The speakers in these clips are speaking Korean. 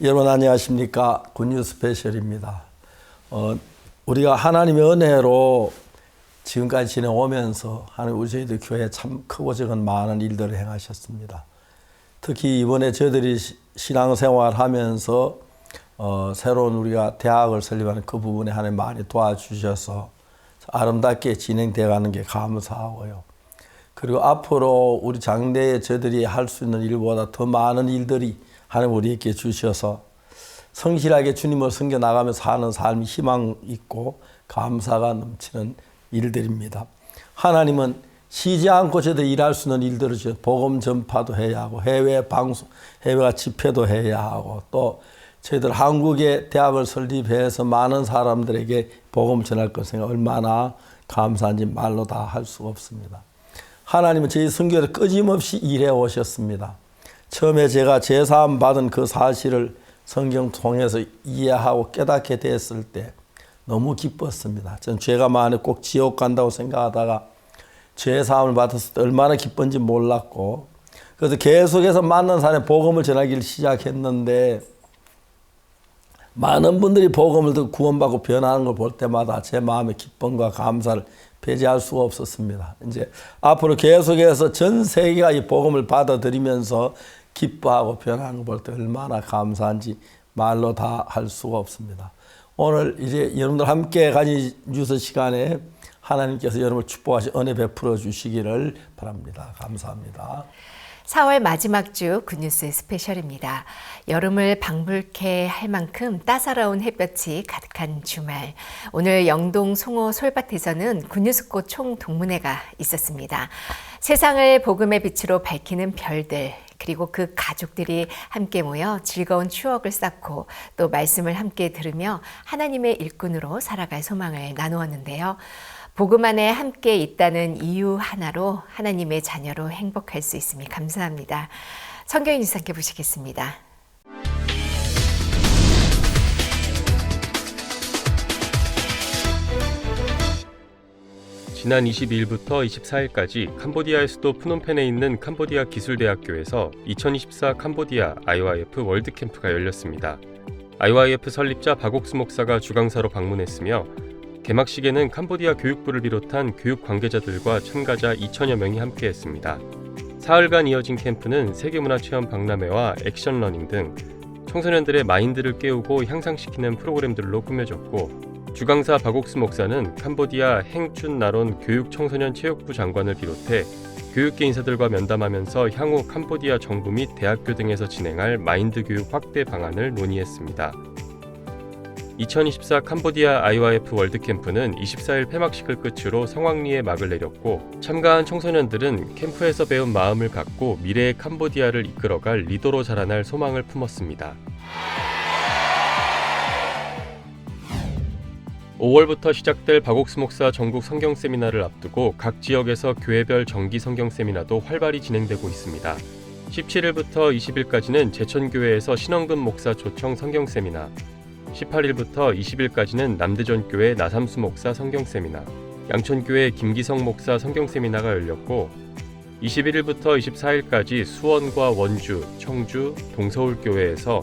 여러분 안녕하십니까? 굿뉴스 스페셜입니다. 우리가 하나님의 은혜로 지금까지 지내오면서 하나님 우리 저희들 교회에 참 크고 작은 많은 일들을 행하셨습니다. 특히 이번에 저희들이 신앙생활하면서 새로운 우리가 대학을 설립하는 그 부분에 하나님 많이 도와주셔서 아름답게 진행되어 가는 게 감사하고요. 그리고 앞으로 우리 장래에 저희들이 할 수 있는 일보다 더 많은 일들이 하나님 우리에게 주셔서 성실하게 주님을 섬겨나가면서 사는 삶이 희망 있고 감사가 넘치는 일들입니다. 하나님은 쉬지 않고 저희들이 일할 수 있는 일들을 주셔서 복음 전파도 해야 하고 해외 방송, 해외 집회도 해야 하고 또 저희들 한국에 대학을 설립해서 많은 사람들에게 복음 전할 것을 얼마나 감사한지 말로 다 할 수가 없습니다. 하나님은 저희 선교를 끊임없이 일해 오셨습니다. 처음에 제가 제사함 받은 그 사실을 성경 통해서 이해하고 깨닫게 됐을 때 너무 기뻤습니다. 전 죄가 많이 꼭 지옥 간다고 생각하다가 죄사함을 받았을 때 얼마나 기쁜지 몰랐고 그래서 계속해서 만난 사람에 복음을 전하기를 시작했는데 많은 분들이 복음을 듣고 구원받고 변하는 걸 볼 때마다 제 마음의 기쁨과 감사를 배제할 수가 없었습니다. 이제 앞으로 계속해서 전 세계가 이 복음을 받아들이면서 기뻐하고 변하는 걸 볼 때 얼마나 감사한지 말로 다 할 수가 없습니다. 오늘 이제 여러분들 함께 가진 뉴스 시간에 하나님께서 여러분을 축복하시 은혜 베풀어 주시기를 바랍니다. 감사합니다. 4월 마지막 주 굿뉴스 스페셜입니다. 여름을 방불케 할 만큼 따사로운 햇볕이 가득한 주말. 오늘 영동 송호 솔밭에서는 굿뉴스꽃 총동문회가 있었습니다. 세상을 복음의 빛으로 밝히는 별들, 그리고 그 가족들이 함께 모여 즐거운 추억을 쌓고 또 말씀을 함께 들으며 하나님의 일꾼으로 살아갈 소망을 나누었는데요. 복음 안에 함께 있다는 이유 하나로 하나님의 자녀로 행복할 수 있음이 감사합니다. 성경 뉴스 함께 보시겠습니다. 지난 22일부터 24일까지 캄보디아의 수도 프놈펜에 있는 캄보디아 기술대학교에서 2024 캄보디아 IYF 월드캠프가 열렸습니다. IYF 설립자 박옥수 목사가 주강사로 방문했으며 개막식에는 캄보디아 교육부를 비롯한 교육 관계자들과 참가자 2천여 명이 함께했습니다. 사흘간 이어진 캠프는 세계문화체험 박람회와 액션러닝 등 청소년들의 마인드를 깨우고 향상시키는 프로그램들로 꾸며졌고 주강사 박옥수 목사는 캄보디아 행춘나론 교육청소년체육부 장관을 비롯해 교육계 인사들과 면담하면서 향후 캄보디아 정부 및 대학교 등에서 진행할 마인드 교육 확대 방안을 논의했습니다. 2024 캄보디아 IYF 월드캠프는 24일 폐막식을 끝으로 성황리에 막을 내렸고 참가한 청소년들은 캠프에서 배운 마음을 갖고 미래의 캄보디아를 이끌어갈 리더로 자라날 소망을 품었습니다. 5월부터 시작될 박옥수 목사 전국 성경 세미나를 앞두고 각 지역에서 교회별 정기 성경 세미나도 활발히 진행되고 있습니다. 17일부터 20일까지는 제천교회에서 신원근 목사 초청 성경 세미나, 18일부터 20일까지는 남대전교회 나삼수 목사 성경 세미나, 양천교회 김기성 목사 성경 세미나가 열렸고 21일부터 24일까지 수원과 원주, 청주, 동서울교회에서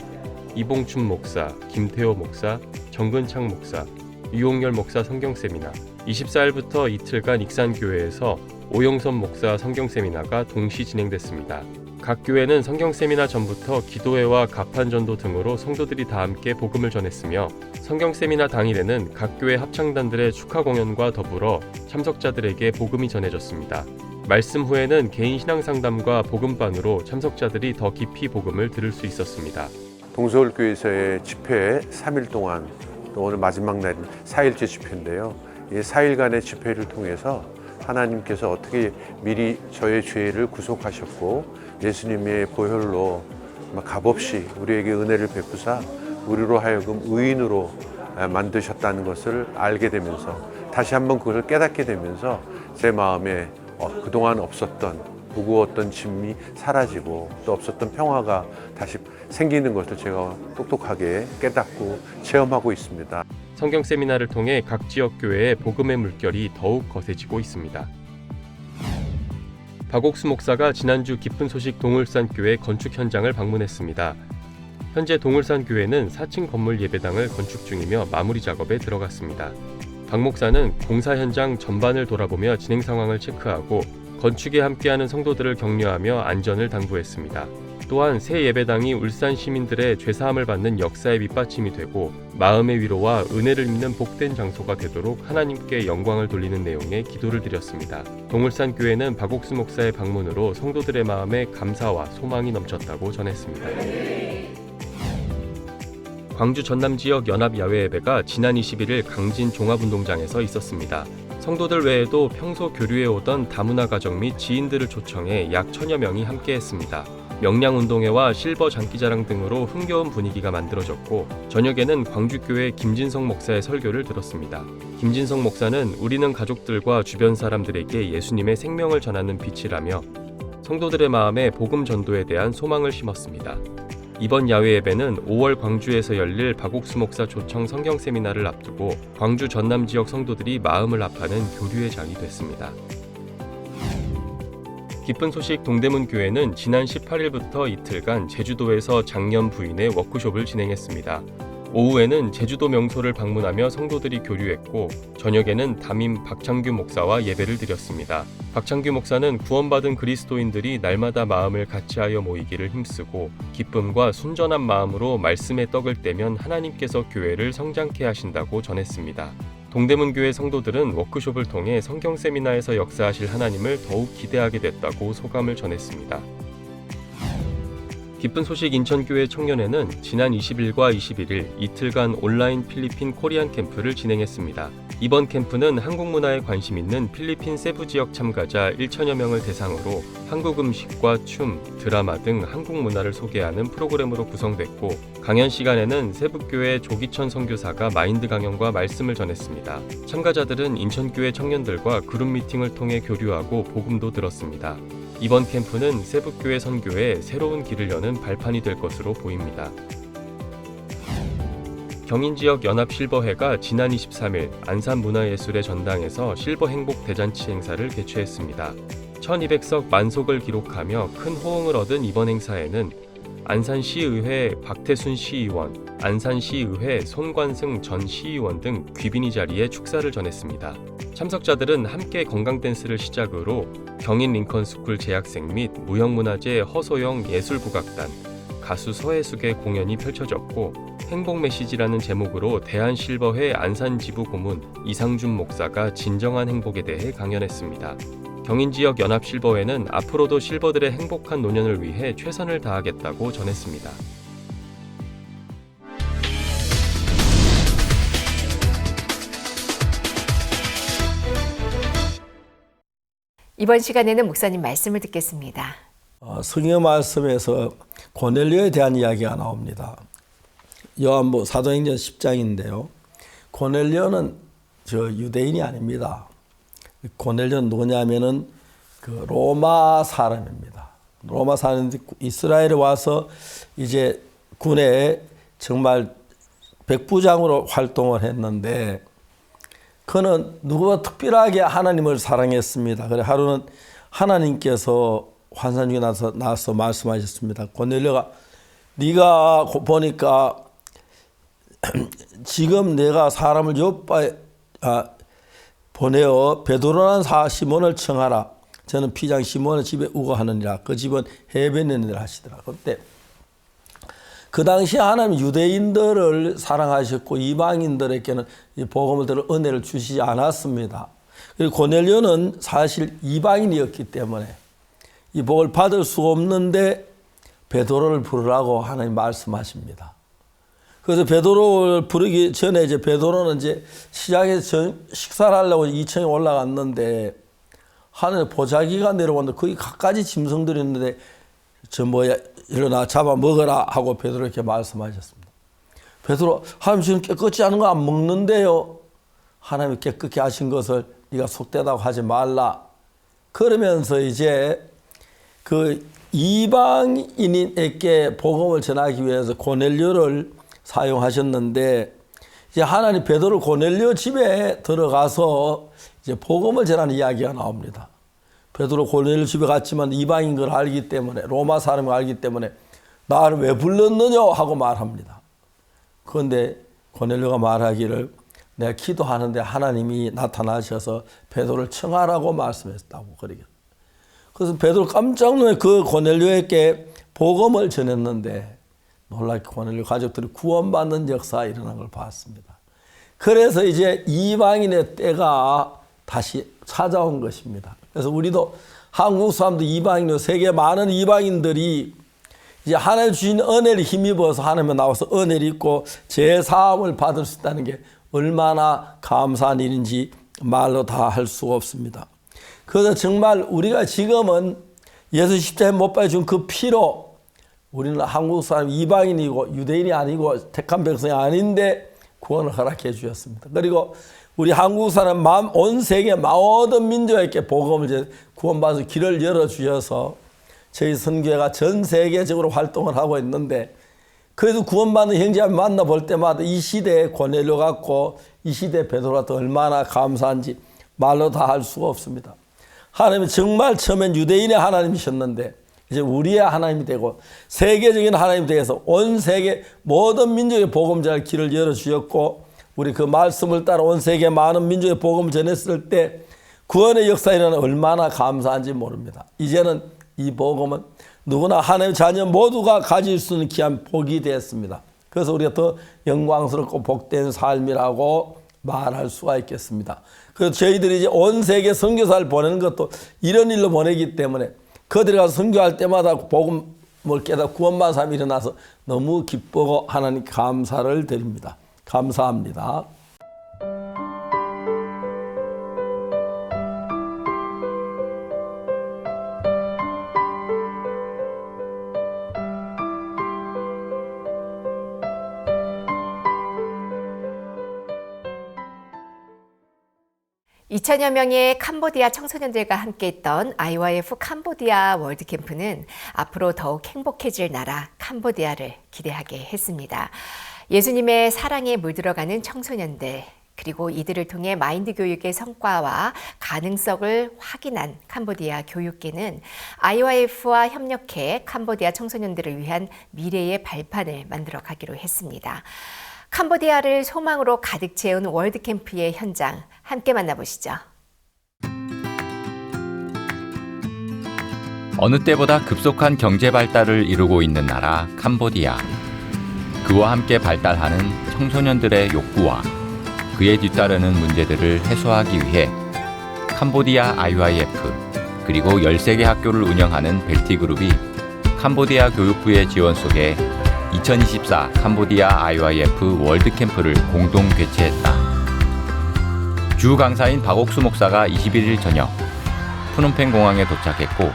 이봉춘 목사, 김태호 목사, 정근창 목사, 유홍열 목사 성경 세미나, 24일부터 이틀간 익산교회에서 오영선 목사 성경 세미나가 동시 진행됐습니다. 각 교회는 성경 세미나 전부터 기도회와 가판전도 등으로 성도들이 다 함께 복음을 전했으며 성경 세미나 당일에는 각 교회 합창단들의 축하 공연과 더불어 참석자들에게 복음이 전해졌습니다. 말씀 후에는 개인 신앙 상담과 복음반으로 참석자들이 더 깊이 복음을 들을 수 있었습니다. 동서울교회에서의 집회 3일 동안 또 오늘 마지막 날인 4일째 집회인데요. 이 4일간의 집회를 통해서 하나님께서 어떻게 미리 저의 죄를 구속하셨고 예수님의 보혈로 값없이 우리에게 은혜를 베푸사 우리로 하여금 의인으로 만드셨다는 것을 알게 되면서 다시 한번 그것을 깨닫게 되면서 제 마음에 그동안 없었던 무거웠던 짐이 사라지고 또 없었던 평화가 다시 생기는 것을 제가 똑똑하게 깨닫고 체험하고 있습니다. 성경 세미나를 통해 각 지역 교회의 복음의 물결이 더욱 거세지고 있습니다. 박옥수 목사가 지난주 기쁜 소식 동울산교회 건축 현장을 방문했습니다. 현재 동울산 교회는 4층 건물 예배당을 건축 중이며 마무리 작업에 들어갔습니다. 박 목사는 공사 현장 전반을 돌아보며 진행 상황을 체크하고 건축에 함께하는 성도들을 격려하며 안전을 당부했습니다. 또한 새 예배당이 울산 시민들의 죄사함을 받는 역사의 밑받침이 되고 마음의 위로와 은혜를 입는 복된 장소가 되도록 하나님께 영광을 돌리는 내용의 기도를 드렸습니다. 동울산 교회는 박옥수 목사의 방문으로 성도들의 마음에 감사와 소망이 넘쳤다고 전했습니다. 광주 전남 지역 연합 야외 예배가 지난 21일 강진 종합운동장에서 있었습니다. 성도들 외에도 평소 교류해 오던 다문화 가정 및 지인들을 초청해 약 1000여 명이 함께했습니다. 명량운동회와 실버 장기자랑 등으로 흥겨운 분위기가 만들어졌고 저녁에는 광주교회 김진성 목사의 설교를 들었습니다. 김진성 목사는 우리는 가족들과 주변 사람들에게 예수님의 생명을 전하는 빛이라며 성도들의 마음에 복음 전도에 대한 소망을 심었습니다. 이번 야외 예배는 5월 광주에서 열릴 박옥수 목사 초청 성경 세미나를 앞두고 광주 전남 지역 성도들이 마음을 합하는 교류의 장이 됐습니다. 기쁜 소식 동대문 교회는 지난 18일부터 이틀간 제주도에서 장년 부인의 워크숍을 진행했습니다. 오후에는 제주도 명소를 방문하며 성도들이 교류했고 저녁에는 담임 박창규 목사와 예배를 드렸습니다. 박창규 목사는 구원받은 그리스도인들이 날마다 마음을 같이하여 모이기를 힘쓰고 기쁨과 순전한 마음으로 말씀의 떡을 떼면 하나님께서 교회를 성장케 하신다고 전했습니다. 동대문 교회 성도들은 워크숍을 통해 성경 세미나에서 역사하실 하나님을 더욱 기대하게 됐다고 소감을 전했습니다. 기쁜 소식 인천교회 청년회는 지난 20일과 21일 이틀간 온라인 필리핀 코리안 캠프를 진행했습니다. 이번 캠프는 한국 문화에 관심 있는 필리핀 세부 지역 참가자 1,000여 명을 대상으로 한국 음식과 춤, 드라마 등 한국 문화를 소개하는 프로그램으로 구성됐고 강연 시간에는 세부교회 조기천 선교사가 마인드 강연과 말씀을 전했습니다. 참가자들은 인천교회 청년들과 그룹 미팅을 통해 교류하고 복음도 들었습니다. 이번 캠프는 세부교회 선교에 새로운 길을 여는 발판이 될 것으로 보입니다. 경인지역 연합실버회가 지난 23일 안산문화예술의 전당에서 실버행복 대잔치 행사를 개최했습니다. 1200석 만석을 기록하며 큰 호응을 얻은 이번 행사에는 안산시의회 박태순 시의원, 안산시의회 손관승 전 시의원 등 귀빈이 자리에 축사를 전했습니다. 참석자들은 함께 건강댄스를 시작으로 경인 링컨스쿨 재학생 및 무형문화재 허소영 예술국악단, 가수 서혜숙의 공연이 펼쳐졌고 행복 메시지라는 제목으로 대한실버회 안산지부 고문 이상준 목사가 진정한 행복에 대해 강연했습니다. 경인지역 연합실버회는 앞으로도 실버들의 행복한 노년을 위해 최선을 다하겠다고 전했습니다. 이번 시간에는 목사님 말씀을 듣겠습니다. 성경 말씀에서 고넬료에 대한 이야기가 나옵니다. 요한복음 사도행전 10장인데요. 고넬료는 유대인이 아닙니다. 고넬료는 누구냐면은 그 로마 사람입니다. 로마 사람인데 이스라엘에 와서 이제 군에 정말 백부장으로 활동을 했는데 그는 누구보다 특별하게 하나님을 사랑했습니다. 그래 하루는 하나님께서 환상 중에 나서 말씀하셨습니다. 고넬료가 네가 보니까 지금 내가 사람을 요바에 보내어 베드로라는 시몬을 청하라. 저는 피장 시몬의 집에 우거하느니라. 그 집은 해변인이라 하시더라. 그때 그 당시에 하나님 유대인들을 사랑하셨고 이방인들에게는 이 복음을 들을 은혜를 주시지 않았습니다. 그리고 고넬료는 사실 이방인이었기 때문에 이 복을 받을 수 없는데 베드로를 부르라고 하나님 말씀하십니다. 그래서 베드로를 부르기 전에 이제 베드로는 이제 시장에서 식사를 하려고 2층에 올라갔는데 하늘에 보자기가 내려왔는데 거기 갖가지 짐승들이 있는데 일어나 잡아 먹어라 하고 베드로에게 말씀하셨습니다. 베드로, 하나님 지금 깨끗이 하는 거 안 먹는데요. 하나님이 깨끗게 하신 것을 네가 속되다고 하지 말라. 그러면서 이제 그 이방인에게 복음을 전하기 위해서 고넬료를 사용하셨는데 이제 하나님 베드로 고넬료 집에 들어가서 이제 복음을 전하는 이야기가 나옵니다. 베드로 고넬료 집에 갔지만 이방인 걸 알기 때문에 로마 사람을 알기 때문에 나를 왜 불렀느냐 하고 말합니다. 그런데 고넬료가 말하기를 내가 기도하는데 하나님이 나타나셔서 베드로를 청하라고 말씀했다고 그러게. 그래서 베드로 깜짝 놀래 그 고넬료에게 복음을 전했는데 놀랍게 고넬료 가족들이 구원받는 역사가 일어난 걸 봤습니다. 그래서 이제 이방인의 때가 다시 찾아온 것입니다. 그래서 우리도 한국 사람도 이방인으로 세계 많은 이방인들이 이제 하나님 주신 은혜를 힘입어서 하나님에 나와서 은혜를 입고 제사함을 받을 수 있다는 게 얼마나 감사한 일인지 말로 다 할 수가 없습니다. 그래서 정말 우리가 지금은 예수 십자가에 못 박아준 그 피로 우리는 한국 사람 이방인이고 유대인이 아니고 택한 백성이 아닌데 구원을 허락해 주셨습니다. 그리고 우리 한국 사람 온 세계 모든 민족에게 복음을 구원받아서 길을 열어주셔서 저희 선교회가 전 세계적으로 활동을 하고 있는데 그래도 구원받는 형제를 만나볼 때마다 이 시대에 고넬료 같고 이 시대에 베드로 같은 얼마나 감사한지 말로 다 할 수가 없습니다. 하나님은 정말 처음엔 유대인의 하나님이셨는데 이제 우리의 하나님이 되고 세계적인 하나님이 되어서 온 세계 모든 민족의 복음전할 길을 열어주셨고 우리 그 말씀을 따라 온 세계 많은 민족의 복음을 전했을 때 구원의 역사에 일어나는 얼마나 감사한지 모릅니다. 이제는 이 복음은 누구나 하나님의 자녀 모두가 가질 수 있는 귀한 복이 되었습니다. 그래서 우리가 더 영광스럽고 복된 삶이라고 말할 수가 있겠습니다. 그래서 저희들이 이제 온 세계 선교사를 보내는 것도 이런 일로 보내기 때문에 그들이 가서 선교할 때마다 복음을 깨닫고 구원받은 사람이 일어나서 너무 기쁘고 하나님 감사를 드립니다. 감사합니다. (2000여) 명의 캄보디아 청소년들과 함께했던 IYF 캄보디아 월드캠프는 앞으로 더욱 행복해질 나라 캄보디아를 기대하게 했습니다. 예수님의 사랑에 물들어가는 청소년들, 그리고 이들을 통해 마인드 교육의 성과와 가능성을 확인한 캄보디아 교육계는 IYF와 협력해 캄보디아 청소년들을 위한 미래의 발판을 만들어 가기로 했습니다. 캄보디아를 소망으로 가득 채운 월드캠프의 현장 함께 만나보시죠. 어느 때보다 급속한 경제 발달을 이루고 있는 나라 캄보디아. 그와 함께 발달하는 청소년들의 욕구와 그에 뒤따르는 문제들을 해소하기 위해 캄보디아 IYF 그리고 13개 학교를 운영하는 벨티그룹이 캄보디아 교육부의 지원 속에 2024 캄보디아 IYF 월드캠프를 공동 개최했다. 주 강사인 박옥수 목사가 21일 저녁 프놈펜 공항에 도착했고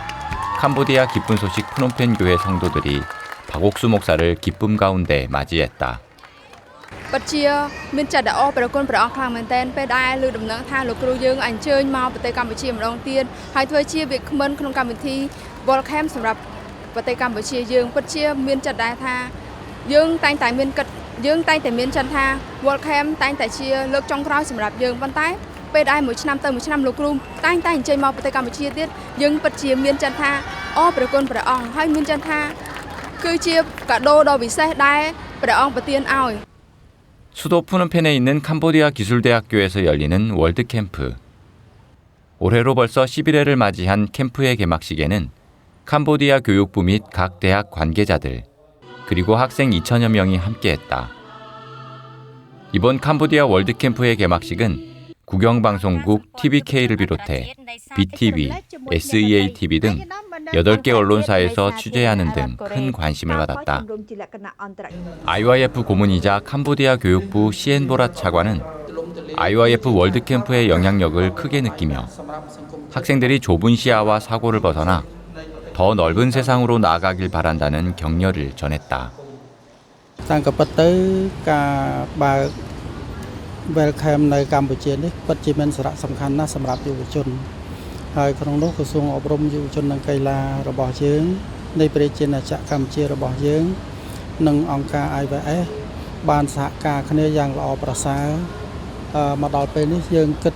캄보디아 기쁜 소식 프놈펜 교회 성도들이 박옥수 목사를 기쁨 가운데 맞이했다. ពិតជាមានចិត្តល្អប្រគុណព្រះអង្គខ្លាំងមែនទែនពេលដែលលើដំណឹងថាលោកគ្រូយើងអញ្ជើញមកប្រទេសកម្ពុជាម្ដងទៀតហើយធ្វើជាវាគ្មិនក្នុងកម្មវិធី Welcome សម្រាប់ប្រទេសកម្ពុជាយើងពិតជាមានចិត្តដែរថាយើងតែងតែមានចិត្តថា Welcome តែងតែជាលើកចុងក្រោយសម្រាប់យើងប៉ុន្តែពេលដែលមួយឆ្នាំទៅមួយឆ្នាំលោកគ្រូតែងតែអញ្ជើញមកប្រទេសកម្ពុជាទៀតយើងពិតជាមានចិត្តថាអរប្រគុណព្រះអង្គហើយមានចិត្តថាគឺជាកាដូដ៏ពិសេសដែលព្រះអង្គប្រទានឲ្យ 수도 푸놈펜에 있는 캄보디아 기술대학교에서 열리는 월드캠프. 올해로 벌써 11회를 맞이한 캠프의 개막식에는 캄보디아 교육부 및 각 대학 관계자들, 그리고 학생 2000여 명이 함께했다. 이번 캄보디아 월드캠프의 개막식은 국영방송국 TVK를 비롯해 BTV, SEA-TV 등 8개 언론사에서 취재하는 등 큰 관심을 받았다. IYF 고문이자 캄보디아 교육부 시엔보라 차관은 IYF 월드캠프의 영향력을 크게 느끼며 학생들이 좁은 시야와 사고를 벗어나 더 넓은 세상으로 나아가길 바란다는 격려를 전했다. Welcome នៅកម្ពុជានេះពិតជាមានសារៈសំខាន់ណាស់សម្រាប់យុវជនហើយក្នុងនោះក្រសួងអប់រំយុវជននិងកីឡារបស់យើងនៃប្រជាណាចក្រកម្ពុជារបស់យើងនិងអង្គការ IYF បានសហការគ្នាយ៉ាងល្អប្រសើរមកដល់ពេលនេះយើងគិត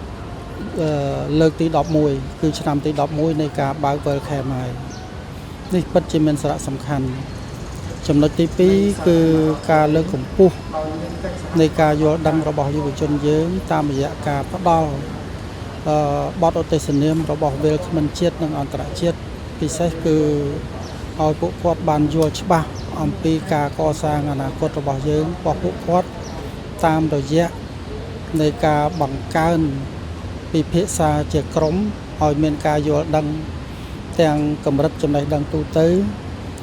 លើកទី11គឺឆ្នាំទី11នៃការបើក Welcome ហើយនេះពិតជាមានសារៈសំខាន់ ចំណុចទី2គឺការលើកកម្ពស់នៃការយល់ដឹងរបស់យុវជនយើងតាមរយៈការផ្ដល់បទឧទ្ទិសនាមរបស់វាលគ្មិនជាតិនិងអន្តរជាតិពិសេសគឺឲ្យពួកគាត់បានយល់ច្បាស់អំពីការកសាងអនាគតរបស់យើងរបស់ពួកគាត់តាមរយៈនៃការបង្កើនពិភាក្សាជាក្រុមឲ្យមានការយល់ដឹងទាំងកម្រិតចំណេះដឹងទូទៅ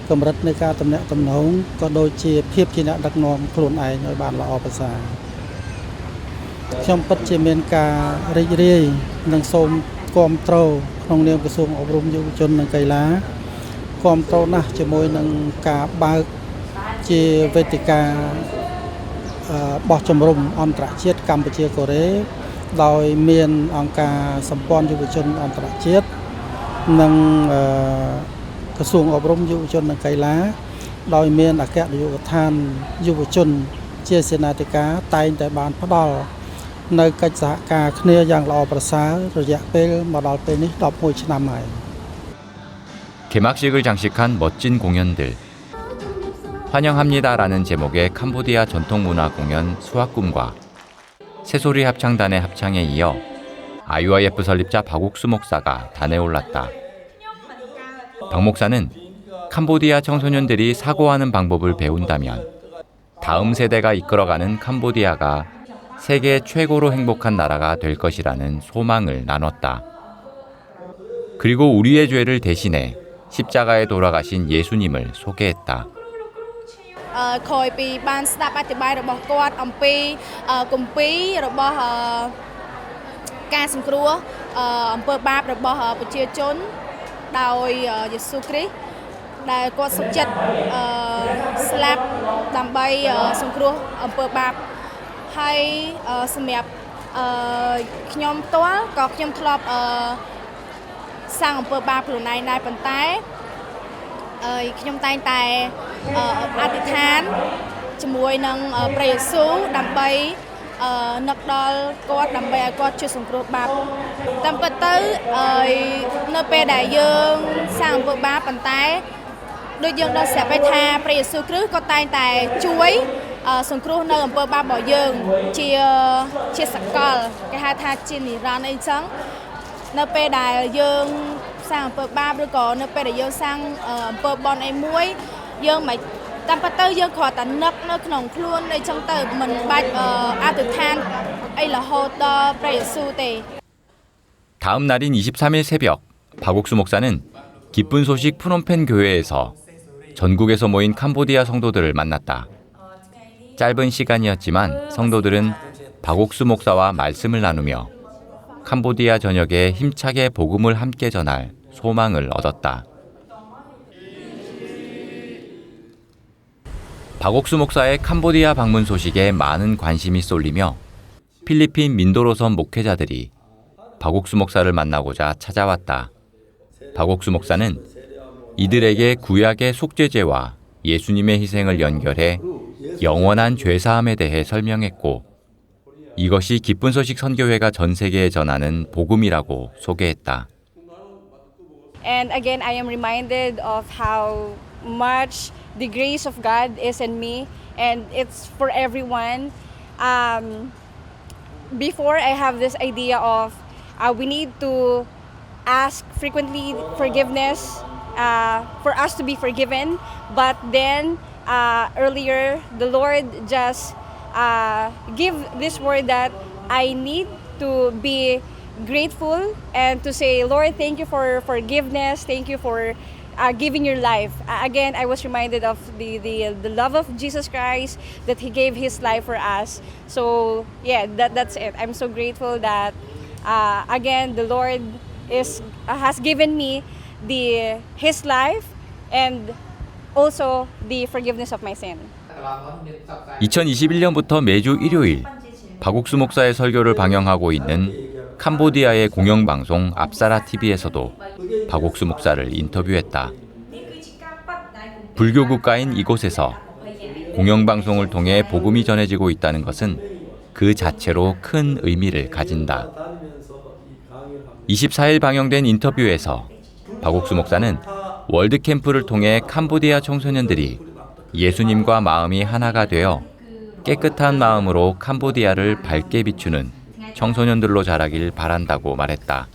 កម្រិតនៃការទំនាក់ទំនងក៏ដូចជាភាពជាអ្នកដឹកនាំខ្លួនឯងឲ្យបានល្អប្រសើរខ្ញុំពិតជាមានការរីករាយនិងសូមគាំទ្រក្នុងនាមក្រសួងអប់រំយុវជននិងកីឡាគាំទ្រណាស់ជាមួយនឹងការបើកជាវេទិកាបោះជំរំអន្តរជាតិកម្ពុជាកូរ៉េដោយមានអង្គការសម្ព័ន្ធយុវជនអន្តរជាតិនិងក្រសួងអប់រំយុវជននិងកីឡាដោយមានអគ្គនាយកដ្ឋានយុវជនជាសេនាធិការតែងតែបានផ្ដល់នៅកិច្ចសហការគ្នាយ៉ាងល្អប្រសើររយៈពេលមកដល់ពេលនេះ11ឆ្នាំហើយ 개막식을 장식한 멋진 공연들. 환영합니다라는 제목의 캄보디아 전통문화 공연 수학꿈과 새소리 합창단의 합창에 이어 IYF 설립자 박옥수 목사가 단에 올랐다. 박 목사는 캄보디아 청소년들이 사고하는 방법을 배운다면 다음 세대가 이끌어가는 캄보디아가 세계 최고로 행복한 나라가 될 것이라는 소망을 나눴다. 그리고 우리의 죄를 대신해 십자가에 돌아가신 예수님을 소개했다. ក្រោយពីបានស្ដាប់អធិប្បាយរបស់គាត់អំពីគម្ពីររបស់ការសង្គ្រោះអំពើបាបរបស់ប្រជាជនដោយយេស៊ូវគ្រីស្ទដែលគាត់សុខចិត្តស្លាប់ដើម្បីសង្គ្រោះអំពើបាបហើយសម្រាប់ខ្ញុំផ្ទាល់ក៏ខ្ញុំធ្លាប់សាងអំពើបាបខ្លួនឯងដែរប៉ុន្តែខ្ញុំតែងតែអធិដ្ឋានជាមួយនឹងព្រះយេស៊ូវដើម្បីនឹកដល់គាត់ដើម្បីឲ្យគាត់ជួយសង្គ្រោះបាបតាមពិតទៅនៅពេលដែលយើងសាងអំពើបាបប៉ុន្តែដូចយើងដឹងស្រាប់ថាព្រះយេស៊ូវគ្រីស្ទក៏តែងតែជួយសង្គ្រោះនៅអំពើបាបរបស់យើងជាសកលគេហៅថាជានិរន្តរ៍អីចឹងនៅពេលដែលយើងសាងអំពើបាបឬក៏នៅពេលដែលយើងសាងអំពើបន់អីមួយយើងមិនតាមពិតទៅយើងគ្រាន់តែនឹកនៅក្នុងខ្លួនអីចឹងទៅមិនបាច់អធិដ្ឋានអីរហូតដល់ព្រះយេស៊ូវទេ 다음 날인 23일 새벽 박옥수 목사는 기쁜 소식 프놈펜 교회에서 전국에서 모인 캄보디아 성도들을 만났다. 짧은 시간이었지만 성도들은 박옥수 목사와 말씀을 나누며 캄보디아 전역에 힘차게 복음을 함께 전할 소망을 얻었다. 박옥수 목사의 캄보디아 방문 소식에 많은 관심이 쏠리며 필리핀 민도로선 목회자들이 박옥수 목사를 만나고자 찾아왔다. 박옥수 목사는 이들에게 구약의 속죄제와 예수님의 희생을 연결해 영원한 죄사함에 대해 설명했고 이것이 기쁜 소식 선교회가 전 세계에 전하는 복음이라고 소개했다. And again, I am reminded of how much the grace of God is in me, and it's for everyone. Before I have this idea of we need to ask frequently forgiveness for us to be forgiven, but then earlier the Lord just give this word that I need to be grateful and to say, Lord, thank you for forgiveness, thank you for giving your life. Again, I was reminded of the love of Jesus Christ, that He gave His life for us. So yeah, that's it. I'm so grateful that again the Lord has given me His life and also the forgiveness of my sin. 2021년부터 매주 일요일 박옥수 목사의 설교를 방영하고 있는 캄보디아의 공영방송 압사라 TV에서도 박옥수 목사를 인터뷰했다. 불교 국가인 이곳에서 공영방송을 통해 복음이 전해지고 있다는 것은 그 자체로 큰 의미를 가진다. 24일 방영된 인터뷰에서 박옥수 목사는 월드캠프를 통해 캄보디아 청소년들이 예수님과 마음이 하나가 되어 깨끗한 마음으로 캄보디아를 밝게 비추는 청소년들로 자라길 바란다고 말했다.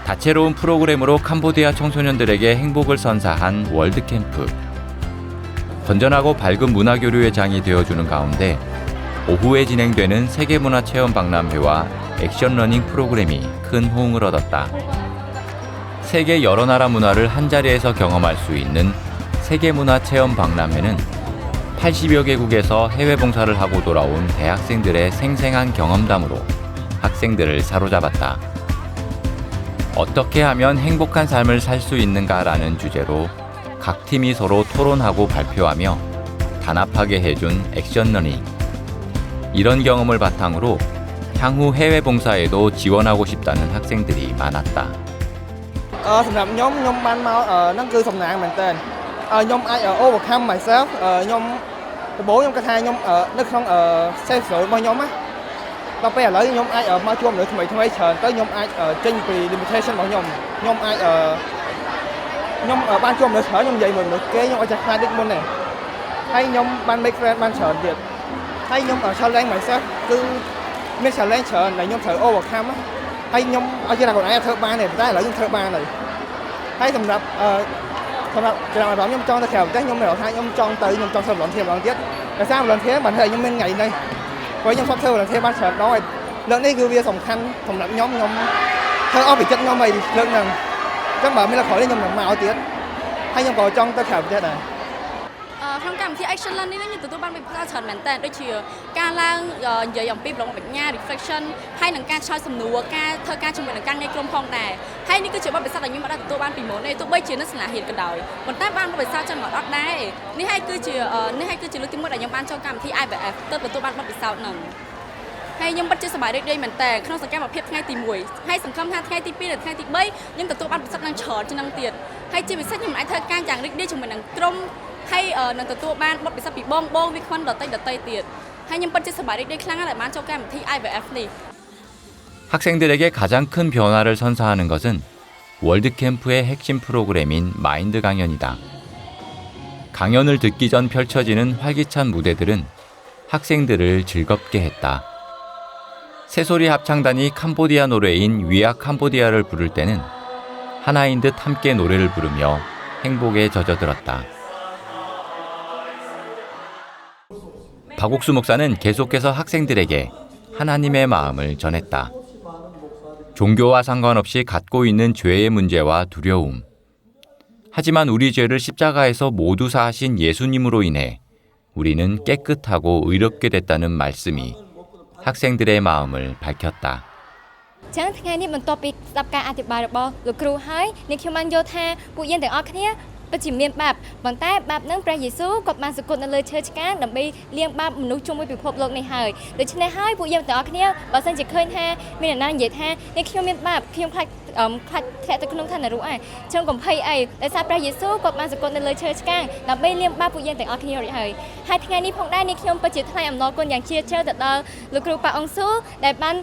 다채로운 프로그램으로 캄보디아 청소년들에게 행복을 선사한 월드캠프. 건전하고 밝은 문화교류의 장이 되어주는 가운데 오후에 진행되는 세계문화체험박람회와 액션러닝 프로그램이 큰 호응을 얻었다. 세계 여러 나라 문화를 한자리에서 경험할 수 있는 세계문화체험박람회는 80여 개국에서 해외 봉사를 하고 돌아온 대학생들의 생생한 경험담으로 학생들을 사로잡았다. 어떻게 하면 행복한 삶을 살 수 있는가라는 주제로 각 팀이 서로 토론하고 발표하며 단합하게 해준 액션러닝. 이런 경험을 바탕으로 향후 해외 봉사에도 지원하고 싶다는 학생들이 많았다. សម្រាប់ខ្ញុំបានមកហ្នឹងគឺសំណាងមែនតើខ្ញុំអាច overcome myself ខ្ញុំដំបូងខ្ញុំគិតថាខ្ញុំនៅក្នុង safe zone របស់ខ្ញុំណាដល់ពេលឥឡូវខ្ញុំអាចមកជួបមនុស្សថ្មីច្រើនទៅខ្ញុំអាចចេញពី limitation របស់ខ្ញុំអាចខ្ញុំបានជួបមនុស្សច្រើនខ្ញុំនិយាយមួយមនុស្សគេខ្ញុំអាចខ្លាចដូចមុនដែរហើយខ្ញុំបាន make friend បានច្រើនទៀតហើយខ្ញុំ challenge myself គឺមាន challenge ច្រើនដែលខ្ញុំត្រូវ overcome ហើយខ្ញុំឲ្យជាថាខ្លួនឯងធ្វើបានទេតែឥឡូវខ្ញុំធ្វើបានហើយហើយសម្រាប់ចំណាប់អារម្មណ៍ខ្ញុំចង់ទៅក្រៅប្រទេសខ្ញុំមានអារម្មណ៍ថាខ្ញុំចង់ធ្វើ volunteer ម្ដងទៀតដោយសារ volunteer បានធ្វើឲ្យខ្ញុំមានថ្ងៃនេះព្រោះខ្ញុំធ្លាប់ធ្វើ volunteer បានច្រើនដងហើយលើកនេះគឺវាសំខាន់សម្រាប់ខ្ញុំធ្វើអស់ពីចិត្តខ្ញុំហើយលើកហ្នឹងអញ្ចឹងបើមានលក្ខណៈនេះខ្ញុំនឹងមកទៀតហើយខ្ញុំក៏ចង់ទៅក្រៅប្រទេសដែរ ក្នុងកម្មវិធី Action Learning នេះខ្ញុំទទួលបានបទពិសោធន៍ច្រើនមែនតើដូចជាការឡើងនិយាយអំពីប្រឡងបញ្ញា reflection ហើយនឹងការឆ្លើយសំណួរការធ្វើការជាមួយនឹងការងារក្រុមផងដែរហើយនេះគឺជាបទពិសោធន៍ដែលខ្ញុំបានទទួលបានពីមុនទេទោះបីជានៅសាលារៀនក៏ដោយប៉ុន្តែបានបទពិសោធន៍ច្រើនមកអត់ដែរនេះហើយគឺជាលើកទី1ដែលខ្ញុំបានចូលកម្មវិធី IVF ទើបទទួលបានបទពិសោធន៍ហ្នឹងហើយខ្ញុំពិតជាសប្បាយរីករាយមែនតើក្នុងសកម្មភាពថ្ងៃទី1ហើយសង្ឃឹមថាថ្ងៃទី2និងថ្ងៃទី3ខ្ញុំទទួលបានបទពិសោធន៍នឹងច្រើនជាងនឹងទៀតហើយជាពិសេសខ្ញុំអាចធ្វើការយ៉ាងរីករាយជាមួយនឹងក្រុម ហើយនឹងទទួលបានបទពិសោធន៍ពីបងវាគ្មិនដតីទៀតហើយខ្ញុំពិតជាសប្បាយរីករាយខ្លាំងណាស់ដែលបានចូលកម្មវិធី IVF នេះ 학생들에게 가장 큰 변화를 선사하는 것은 월드캠프의 핵심 프로그램인 마인드 강연이다. 강연을 듣기 전 펼쳐지는 활기찬 무대들은 학생들을 즐겁게 했다. 새소리 합창단이 캄보디아 노래인 위아 캄보디아를 부를 때는 하나인 듯 함께 노래를 부르며 행복에 젖어들었다. 박옥수 목사는 계속해서 학생들에게 하나님의 마음을 전했다. 종교와 상관없이 갖고 있는 죄의 문제와 두려움. 하지만 우리 죄를 십자가에서 모두 사하신 예수님으로 인해 우리는 깨끗하고 의롭게 됐다는 말씀이 학생들의 마음을 밝혔다. ចឹងថ្ងៃនេះបន្ទាប់ពីស្ដាប់ការអធិប្បាយរបស់លោកគ្រូហើយអ្នកខ្ញុំបានយល់ថាពួកយើងទាំងអស់គ្នា ពិតជាមានបាបប៉ុន្តែបាបនឹងព្រះយេស៊ូវក៏បានសគត់នៅលើឈើឆ្កាងដើម្បីលាងបាបមនុស្សជុំវិញពិភពលោកនេះហើយដូច្នេះហើយពួកយើងទាំងអស់គ្នាបើសិនជាឃើញថាមានអ្នកណានិយាយថានេះខ្ញុំមានបាបខ្ញុំខ្លាចធ្លាក់ទៅក្នុងឋាននរកឯងចឹងកុំភ័យអីដោយសារព្រះយេស៊ូវក៏បានសគត់នៅលើឈើឆ្កាងដើម្បីលាងបាបពួកយើងទាំងអស់គ្នារួចហើយហើយថ្ងៃនេះផងដែរនេះខ្ញុំពិតជាថ្លែងអំណរគុណយ៉ាងជ្រាលជ្រៅទៅដល់លោកគ្រូប៉ាអ៊ុងស៊ូដែលបាន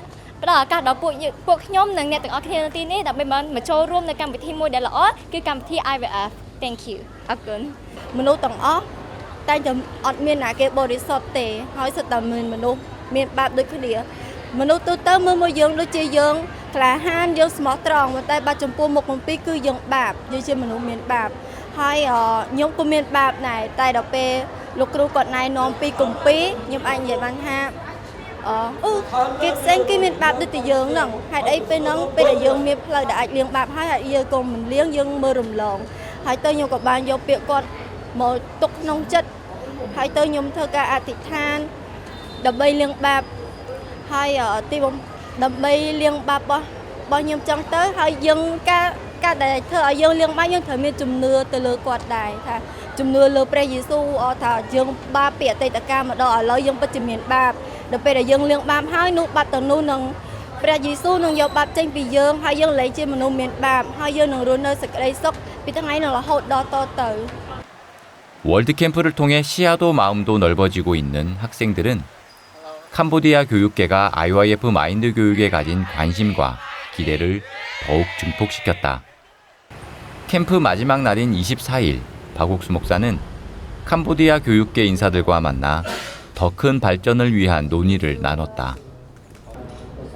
ផ្ដល់ឱកាសដល់ពួកខ្ញុំនិងអ្នកទាំងអស់គ្នានៅទីនេះដើម្បីបានមកចូលរួមនៅកម្មវិធីមួយដែលល្អគឺកម្មវិធី IVF Thank you អរគុណ មនុស្សទាំងអស់តែអត់មានណាគេបរិសុទ្ធទេហើយសុទ្ធតែមានមនុស្សមានបាបដូចគ្នាមនុស្សទូទៅមើលមកយើងដូចជាយើងក្លាហានយើងស្មោះត្រង់តែបើចំពោះមុខបំពីគឺយើងបាបយើងជាមនុស្សមានបាបហើយខ្ញុំក៏មានបាបដែរតែដល់ពេលលោកគ្រូគាត់ណែនាំពីគម្ពីរខ្ញុំអាចនិយាយបានថាគេផ្សេងគេមានបាបដូចតែយើងហ្នឹងហេតុអីពេលហ្នឹងពេលដែលយើងមានផ្លូវដែលអាចលាងបាបហើយយើងក៏មិនលាងយើងមើលរំលងហើយទៅខ្ញុំក៏បានយកពាក្យគាត់មកទុកក្នុងចិត្តហើយទៅខ្ញុំធ្វើការអធិដ្ឋានដើម្បីលាងបាបហើយដើម្បីលាងបាបរបស់ខ្ញុំចង់ទៅហើយយើងការដែលធ្វើឲ្យយើងលាងបាបយើងត្រូវមានជំនឿទៅលើគាត់ដែរថាជំនឿលើព្រះយេស៊ូវថាយើងបាបពីអតីតកាលមកដល់ឥឡូវយើងពិតជាមានបាបដល់ពេលដែលយើងលាងបាបហើយនោះបាបទាំងនោះនឹងព្រះយេស៊ូវនឹងយកបាបចេញពីយើងហើយយើងលែងជាមនុស្សមានបាបហើយយើងនឹងរស់នៅសេចក្តីសុខពីថ្ងៃនេះរហូតដល់តទៅ 월드캠프를 통해 시야도 마음도 넓어지고 있는 학생들은 캄보디아 교육계가 IYF 마인드 교육에 가진 관심과 기대를 더욱 증폭시켰다. 캠프 마지막 날인 24일 박옥수 목사는 캄보디아 교육계 인사들과 만나 더 큰 발전을 위한 논의를 나눴다.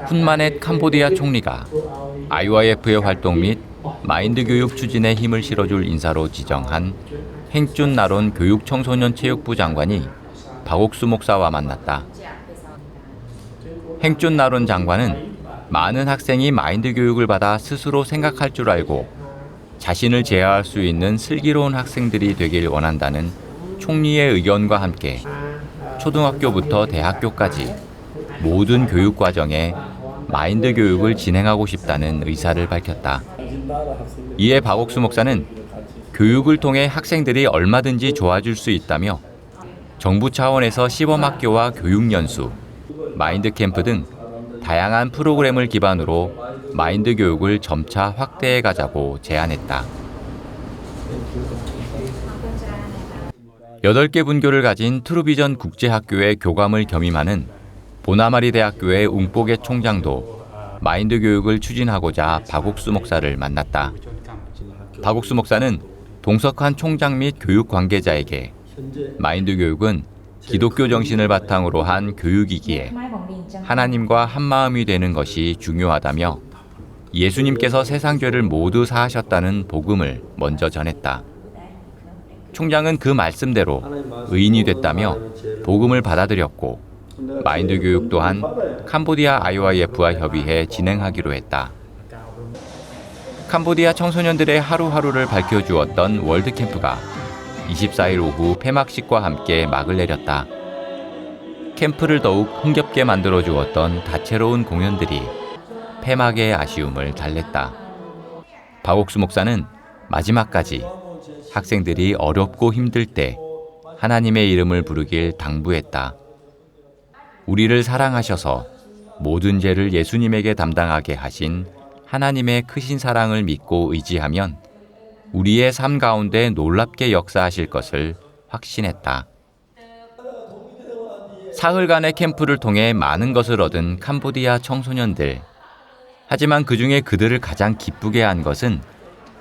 훈마넷 캄보디아 총리가 IYF의 활동 및 마인드 교육 추진에 힘을 실어줄 인사로 지정한 행준 나론 교육 청소년 체육부 장관이 박옥수 목사와 만났다. 행준 나론 장관은 많은 학생이 마인드 교육을 받아 스스로 생각할 줄 알고 자신을 제어할 수 있는 슬기로운 학생들이 되길 원한다는 총리의 의견과 함께 초등학교부터 대학교까지 모든 교육 과정에 마인드 교육을 진행하고 싶다는 의사를 밝혔다. 이에 박옥수 목사는 교육을 통해 학생들이 얼마든지 좋아질 수 있다며 정부 차원에서 시범학교와 교육연수, 마인드 캠프 등 다양한 프로그램을 기반으로 마인드 교육을 점차 확대해 가자고 제안했다. 8개 분교를 가진 트루비전 국제학교의 교감을 겸임하는 보나마리 대학교의 웅뽀게 총장도 마인드 교육을 추진하고자 박옥수 목사를 만났다. 박옥수 목사는 동석한 총장 및 교육 관계자에게 마인드 교육은 기독교 정신을 바탕으로 한 교육이기에 하나님과 한마음이 되는 것이 중요하다며 예수님께서 세상 죄를 모두 사하셨다는 복음을 먼저 전했다. 총장은 그 말씀대로 의인이 됐다며 복음을 받아들였고 마인드 교육 또한 캄보디아 IYF와 협의해 진행하기로 했다. 캄보디아 청소년들의 하루하루를 밝혀주었던 월드캠프가 24일 오후 폐막식과 함께 막을 내렸다. 캠프를 더욱 흥겹게 만들어주었던 다채로운 공연들이 폐막의 아쉬움을 달랬다. 박옥수 목사는 마지막까지 학생들이 어렵고 힘들 때 하나님의 이름을 부르길 당부했다. 우리를 사랑하셔서 모든 죄를 예수님에게 담당하게 하신 하나님의 크신 사랑을 믿고 의지하면 우리의 삶 가운데 놀랍게 역사하실 것을 확신했다. 사흘간의 캠프를 통해 많은 것을 얻은 캄보디아 청소년들. 하지만 그 중에 그들을 가장 기쁘게 한 것은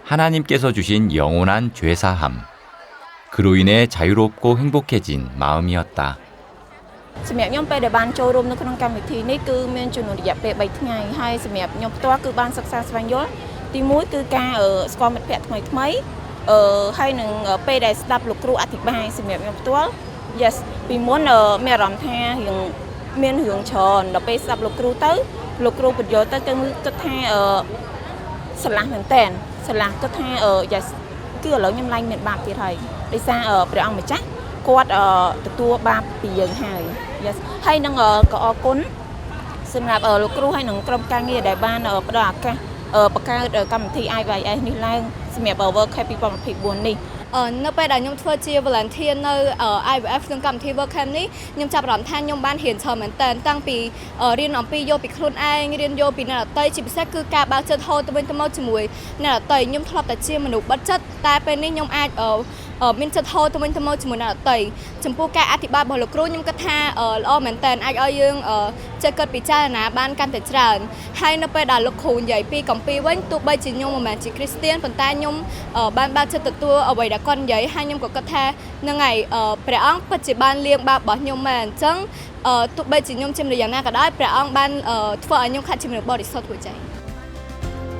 하나님께서 주신 영원한 죄사함. 그로 인해 자유롭고 행복해진 마음이었다. សម្រាប់ខ្ញុំពេលដែលបានចូលរួមនៅក្នុងកម្មវិធីនេះគឺមានចំនួនរយៈពេល3ថ្ងៃហើយសម្រាប់ខ្ញុំផ្ទាល់គឺបានសិក្សាស្វែងយល់ទី1គឺការស្គាល់មិត្តភ័ក្តិថ្មីហើយនឹងពេលដែលស្ដាប់លោកគ្រូអធិប្បាយសម្រាប់ខ្ញុំផ្ទាល់ yes ពីមុនមានអារម្មណ៍ថារឿងមានរឿងច្រើនដល់ពេលស្ដាប់លោកគ្រូទៅលោកគ្រូបញ្យល់ទៅគឺគិតថាស្រឡះមែនតើស្រឡះគិតថា yes គឺឥឡូវខ្ញុំឡើងមានបាបទៀតហើយដោយសារព្រះអង្គម្ចាស់គាត់ទទួលបាបពីយើងហើយ yes ហើយនឹងក៏អរគុណសម្រាប់លោកគ្រូហើយនឹងក្រុមការងារដែលបានផ្ដល់ឱកាសបង្កើតកម្មវិធី IYS នេះឡើងសម្រាប់ World Cup 2024នេះ នៅពេលដែលខ្ញុំធ្វើជា volunteer នៅ IWF ក្នុងកម្មវិធី World Camp នេះខ្ញុំចាប់អារម្មណ៍ថាខ្ញុំបានរៀនច្រើនមែនតើតាំងពីរៀនអំពីយកពីខ្លួនឯងរៀនយកពីអ្នកដទៃជាពិសេសគឺការបើកចិត្តហូរទៅវិញទៅមកជាមួយអ្នកដទៃខ្ញុំធ្លាប់តែជាមនុស្សបិទចិត្តតែពេលនេះខ្ញុំអាចមានចិត្តហូរទៅវិញទៅមកជាមួយអ្នកដទៃចំពោះការអធិប្បាយរបស់លោកគ្រូខ្ញុំគិតថាល្អមែនតើអាចឲ្យយើងចេះគិតពិចារណាបានកាន់តែច្រើនហើយនៅពេលដែលលោកគ្រូនិយាយពីគម្ពីរវិញទោះបីជាខ្ញុំមិនមែនជាគ្រីស្ទានប៉ុន្តែខ្ញុំបានបើកចិត្តទទួលអ្វីដែលគាត់និយាយហើយខ្ញុំក៏គិតថានឹងហើយព្រះអង្គពិតជាបានលាងបាបរបស់ខ្ញុំមែនអញ្ចឹងទោះបីជាខ្ញុំជាមនុស្សយ៉ាងណាក៏ដោយព្រះអង្គបានធ្វើឲ្យខ្ញុំក្លាយជាមនុស្សបរិសុទ្ធមួយใจ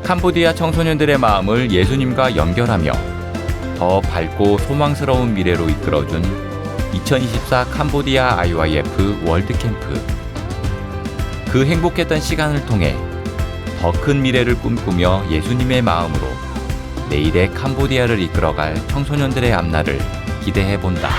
캄보디아 청소년들의 마음을 예수님과 연결하며 더 밝고 소망스러운 미래로 이끌어준 2024 캄보디아 IYF 월드캠프. 그 행복했던 시간을 통해 더 큰 미래를 꿈꾸며 예수님의 마음으로 내일의 캄보디아를 이끌어갈 청소년들의 앞날을 기대해본다.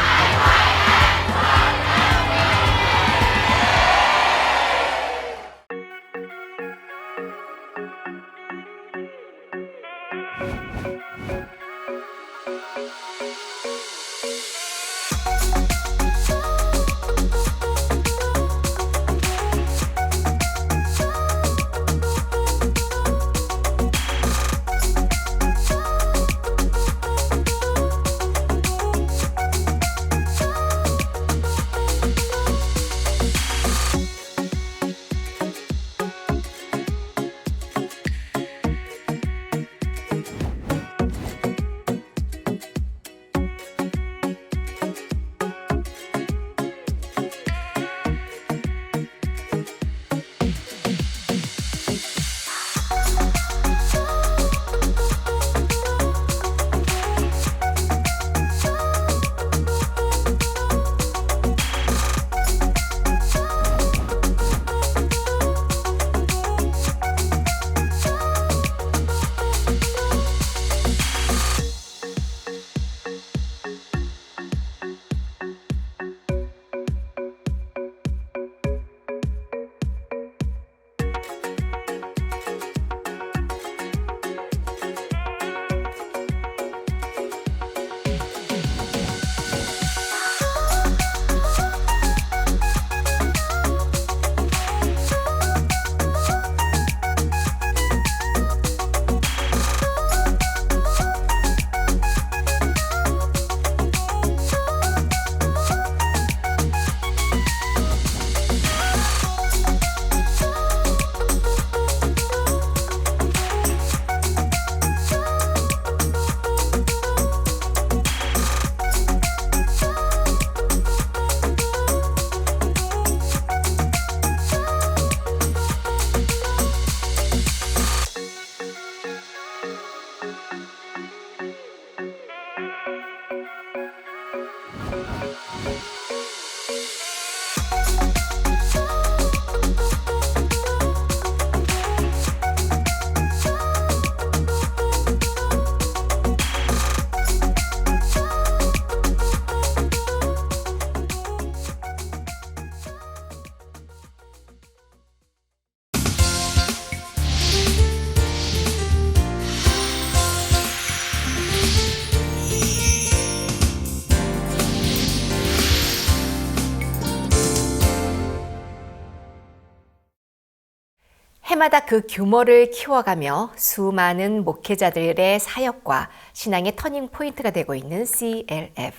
해마다 그 규모를 키워가며 수많은 목회자들의 사역과 신앙의 터닝 포인트가 되고 있는 CLF.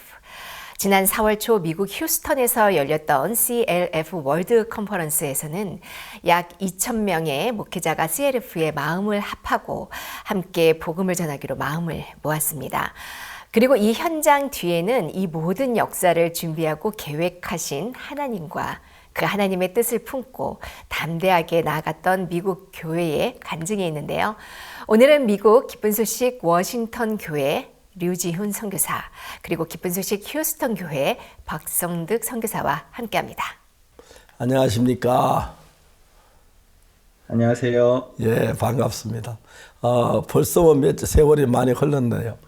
지난 4월 초 미국 휴스턴에서 열렸던 CLF 월드 컨퍼런스에서는 약 2,000명의 목회자가 CLF의 마음을 합하고 함께 복음을 전하기로 마음을 모았습니다. 그리고 이 현장 뒤에는 이 모든 역사를 준비하고 계획하신 하나님과 그 하나님의 뜻을 품고 담대하게 나아갔던 미국 교회의 간증이 있는데요. 오늘은 미국 기쁜 소식 워싱턴 교회 류지훈 선교사, 그리고 기쁜 소식 휴스턴 교회 박성득 선교사와 함께합니다. 안녕하십니까? 안녕하세요. 예, 반갑습니다. 벌써 세월이 많이 흘렀네요.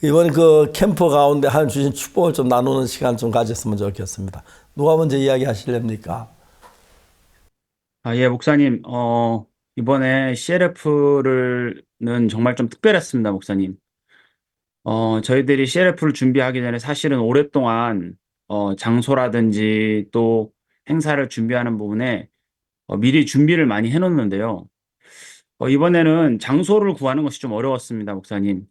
이번 그 캠프 가운데 하나님 주신 축복을 좀 나누는 시간 좀 가졌으면 좋겠습니다. 누가 먼저 이야기 하시렵니까? 예, 목사님, 이번에 CLF는 정말 좀 특별했습니다, 목사님. 저희들이 CLF를 준비하기 전에 사실은 오랫동안, 장소라든지 또 행사를 준비하는 부분에 미리 준비를 많이 해놓는데요. 이번에는 장소를 구하는 것이 좀 어려웠습니다, 목사님.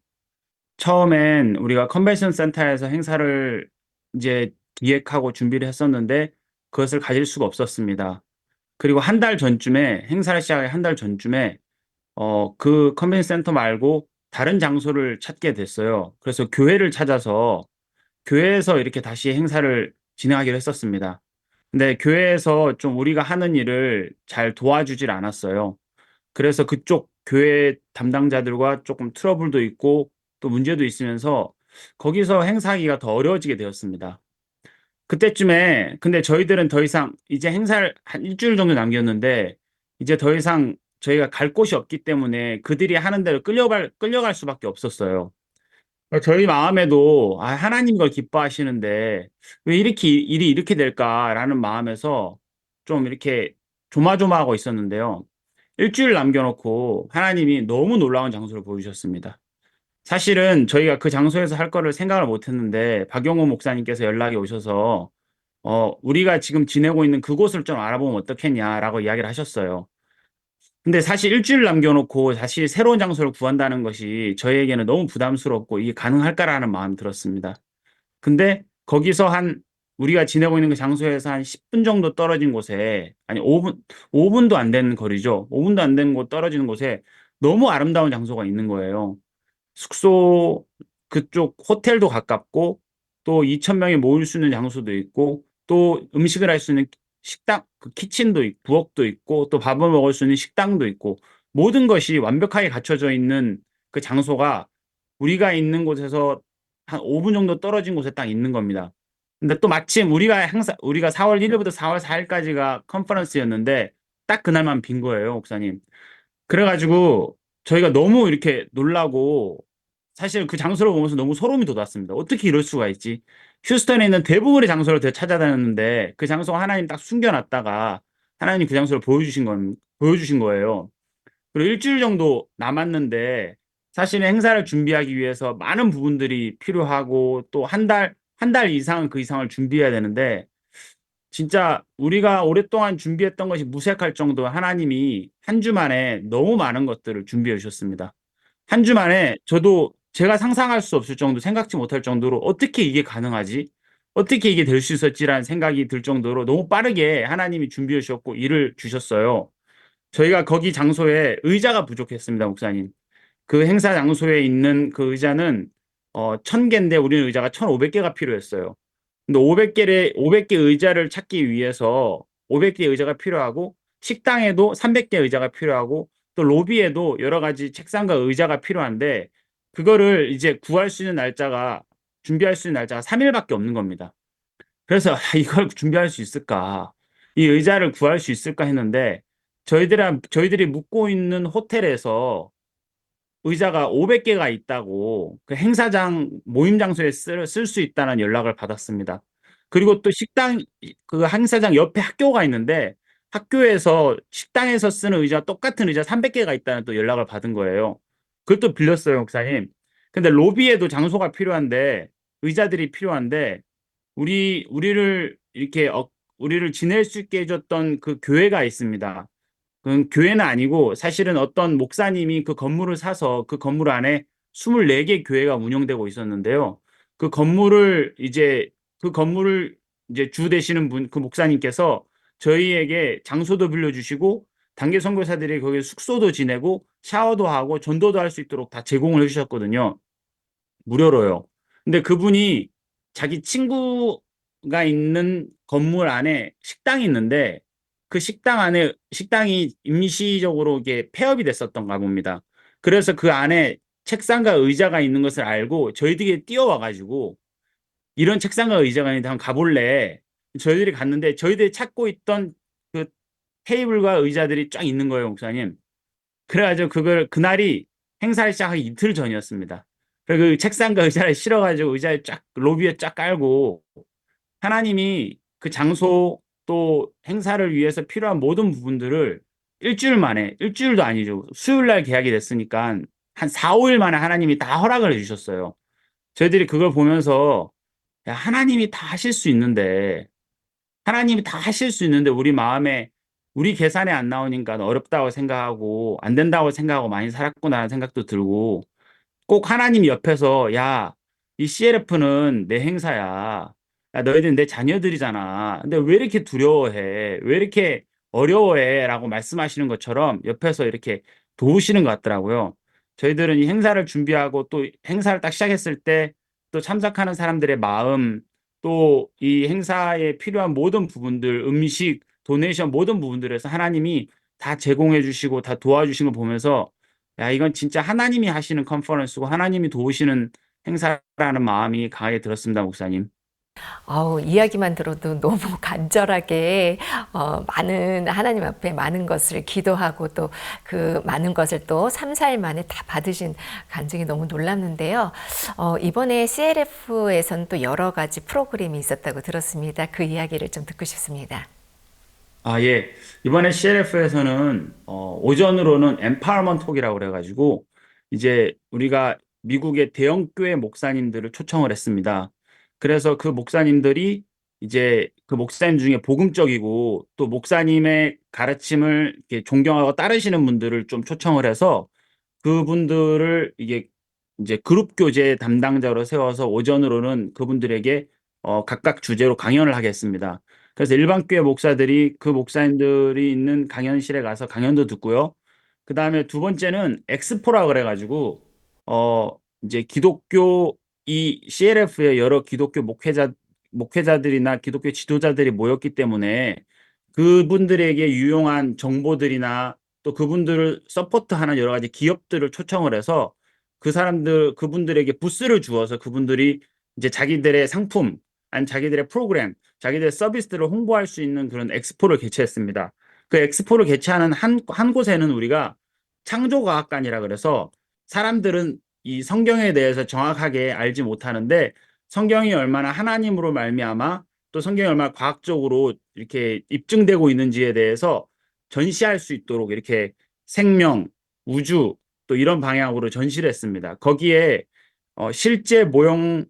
처음엔 우리가 컨벤션 센터에서 행사를 이제 기획하고 준비를 했었는데 그것을 가질 수가 없었습니다. 그리고 한 달 전쯤에 행사를 시작하기 한 달 전쯤에 그 컨벤션 센터 말고 다른 장소를 찾게 됐어요. 그래서 교회를 찾아서 교회에서 이렇게 다시 행사를 진행하기로 했었습니다. 근데 교회에서 좀 우리가 하는 일을 잘 도와주질 않았어요. 그래서 그쪽 교회 담당자들과 조금 트러블도 있고 또 문제도 있으면서 거기서 행사하기가 더 어려워지게 되었습니다. 그때쯤에 근데 저희들은 더 이상 이제 행사를 한 일주일 정도 남겼는데 이제 더 이상 저희가 갈 곳이 없기 때문에 그들이 하는 대로 끌려갈 수밖에 없었어요. 저희 마음에도 하나님 이걸 기뻐하시는데 왜 이렇게 일이 이렇게 될까라는 마음에서 좀 이렇게 조마조마하고 있었는데요. 일주일 남겨놓고 하나님이 너무 놀라운 장소를 보여주셨습니다. 사실은 저희가 그 장소에서 할 거를 생각을 못 했는데 박용호 목사님께서 연락이 오셔서 우리가 지금 지내고 있는 그곳을 좀 알아보면 어떻겠냐라고 이야기를 하셨어요. 근데 사실 일주일 남겨놓고 다시 새로운 장소를 구한다는 것이 저희에게는 너무 부담스럽고 이게 가능할까라는 마음이 들었습니다. 근데 거기서 우리가 지내고 있는 그 장소에서 한 10분 정도 떨어진 곳에, 아니 5분도 안 되는 거리죠. 5분도 안 되는 곳 떨어지는 곳에 너무 아름다운 장소가 있는 거예요. 숙소 그쪽 호텔도 가깝고 또 2,000명이 모일 수 있는 장소도 있고 또 음식을 할 수 있는 식당, 그 키친도 있고 부엌도 있고 또 밥을 먹을 수 있는 식당도 있고 모든 것이 완벽하게 갖춰져 있는 그 장소가 우리가 있는 곳에서 한 5분 정도 떨어진 곳에 딱 있는 겁니다. 근데 또 마침 우리가 4월 1일부터 4월 4일까지가 컨퍼런스였는데 딱 그날만 빈 거예요, 목사님. 그래가지고 저희가 너무 이렇게 놀라고 사실 그 장소를 보면서 너무 소름이 돋았습니다. 어떻게 이럴 수가 있지? 휴스턴에 있는 대부분의 장소를 찾아다녔는데 그 장소가 하나님 딱 숨겨놨다가 하나님 그 장소를 보여주신 거예요. 그리고 일주일 정도 남았는데 사실은 행사를 준비하기 위해서 많은 부분들이 필요하고 또 한 달 이상 그 이상을 준비해야 되는데 진짜 우리가 오랫동안 준비했던 것이 무색할 정도로 하나님이 한 주 만에 너무 많은 것들을 준비해 주셨습니다. 한 주 만에 저도 제가 상상할 수 없을 정도, 생각지 못할 정도로 어떻게 이게 가능하지? 어떻게 이게 될 수 있었지라는 생각이 들 정도로 너무 빠르게 하나님이 준비해 주셨고 일을 주셨어요. 저희가 거기 장소에 의자가 부족했습니다, 목사님. 그 행사 장소에 있는 그 의자는 1,000개인데 우리는 의자가 1,500개가 필요했어요. 근데 500개 의자를 찾기 위해서 500개 의자가 필요하고 식당에도 300개 의자가 필요하고 또 로비에도 여러 가지 책상과 의자가 필요한데 그거를 이제 준비할 수 있는 날짜가 3일밖에 없는 겁니다. 그래서 이걸 준비할 수 있을까? 이 의자를 구할 수 있을까 했는데 저희들이 묵고 있는 호텔에서 의자가 500개가 있다고 그 행사장 모임 장소에 쓸 수 있다는 연락을 받았습니다. 그리고 또 그 행사장 옆에 학교가 있는데 학교에서 식당에서 쓰는 똑같은 의자 300개가 있다는 또 연락을 받은 거예요. 그것도 빌렸어요, 목사님. 근데 로비에도 장소가 필요한데 의자들이 필요한데 우리를 지낼 수 있게 해줬던 그 교회가 있습니다. 그건 교회는 아니고 사실은 어떤 목사님이 그 건물을 사서 그 건물 안에 24개 교회가 운영되고 있었는데요. 그 건물을 이제 주 되시는 분, 그 목사님께서 저희에게 장소도 빌려주시고 단기 선교사들이 거기 숙소도 지내고 샤워도 하고 전도도 할 수 있도록 다 제공을 해주셨거든요. 무료로요. 근데 그분이 자기 친구가 있는 건물 안에 식당이 있는데 그 식당 안에 식당이 임시적으로 이게 폐업이 됐었던가 봅니다. 그래서 그 안에 책상과 의자가 있는 것을 알고 저희들이 뛰어와 가지고 이런 책상과 의자가 있는데 한번 가볼래. 저희들이 갔는데 저희들이 찾고 있던 그 테이블과 의자들이 쫙 있는 거예요, 목사님. 그래가지고 그날이 행사를 시작하기 이틀 전이었습니다. 그래서 그 책상과 의자를 실어가지고 의자에 쫙 로비에 쫙 깔고 하나님이 그 장소 또 행사를 위해서 필요한 모든 부분들을 일주일 만에, 일주일도 아니죠. 수요일 날 계약이 됐으니까 한 4, 5일 만에 하나님이 다 허락을 해주셨어요. 저희들이 그걸 보면서 야, 하나님이 다 하실 수 있는데 우리 마음에 우리 계산에 안 나오니까 어렵다고 생각하고 안 된다고 생각하고 많이 살았구나라는 생각도 들고 꼭 하나님 옆에서 야, 이 CLF는 내 행사야. 야, 너희들 내 자녀들이잖아. 근데 왜 이렇게 두려워해? 왜 이렇게 어려워해? 라고 말씀하시는 것처럼 옆에서 이렇게 도우시는 것 같더라고요. 저희들은 이 행사를 준비하고 또 행사를 딱 시작했을 때 또 참석하는 사람들의 마음 또 이 행사에 필요한 모든 부분들, 음식, 도네이션 모든 부분들에서 하나님이 다 제공해 주시고 다 도와주신 걸 보면서 야, 이건 진짜 하나님이 하시는 컨퍼런스고 하나님이 도우시는 행사라는 마음이 강하게 들었습니다, 목사님. 이야기만 들어도 너무 간절하게 많은 하나님 앞에 많은 것을 기도하고 또 그 많은 것을 또 3, 4일 만에 다 받으신 간증이 너무 놀랐는데요. 이번에 CLF에서는 또 여러 가지 프로그램이 있었다고 들었습니다. 그 이야기를 좀 듣고 싶습니다. 예. 이번에 CLF에서는 오전으로는 empowerment 톡이라고 그래가지고 이제 우리가 미국의 대형 교회 목사님들을 초청을 했습니다. 그래서 그 목사님들이 이제 그 목사님 중에 복음적이고 또 목사님의 가르침을 이렇게 존경하고 따르시는 분들을 좀 초청을 해서 그분들을 이제 그룹 교제 담당자로 세워서 오전으로는 그분들에게 각각 주제로 강연을 하겠습니다. 그래서 일반 교회 목사들이 그 목사님들이 있는 강연실에 가서 강연도 듣고요. 그 다음에 두 번째는 엑스포라 그래가지고 이제 기독교 이 CLF의 여러 기독교 목회자들이나 기독교 지도자들이 모였기 때문에 그분들에게 유용한 정보들이나 또 그분들을 서포트하는 여러 가지 기업들을 초청을 해서 그분들에게 부스를 주어서 그분들이 이제 자기들의 상품, 아니 자기들의 프로그램, 자기들의 서비스들을 홍보할 수 있는 그런 엑스포를 개최했습니다. 그 엑스포를 개최하는 한 곳에는 우리가 창조과학관이라 그래서 사람들은 이 성경에 대해서 정확하게 알지 못하는데 성경이 얼마나 하나님으로 말미암아 또 성경이 얼마나 과학적으로 이렇게 입증되고 있는지에 대해서 전시할 수 있도록 이렇게 생명, 우주 또 이런 방향으로 전시를 했습니다. 거기에 실제 모형의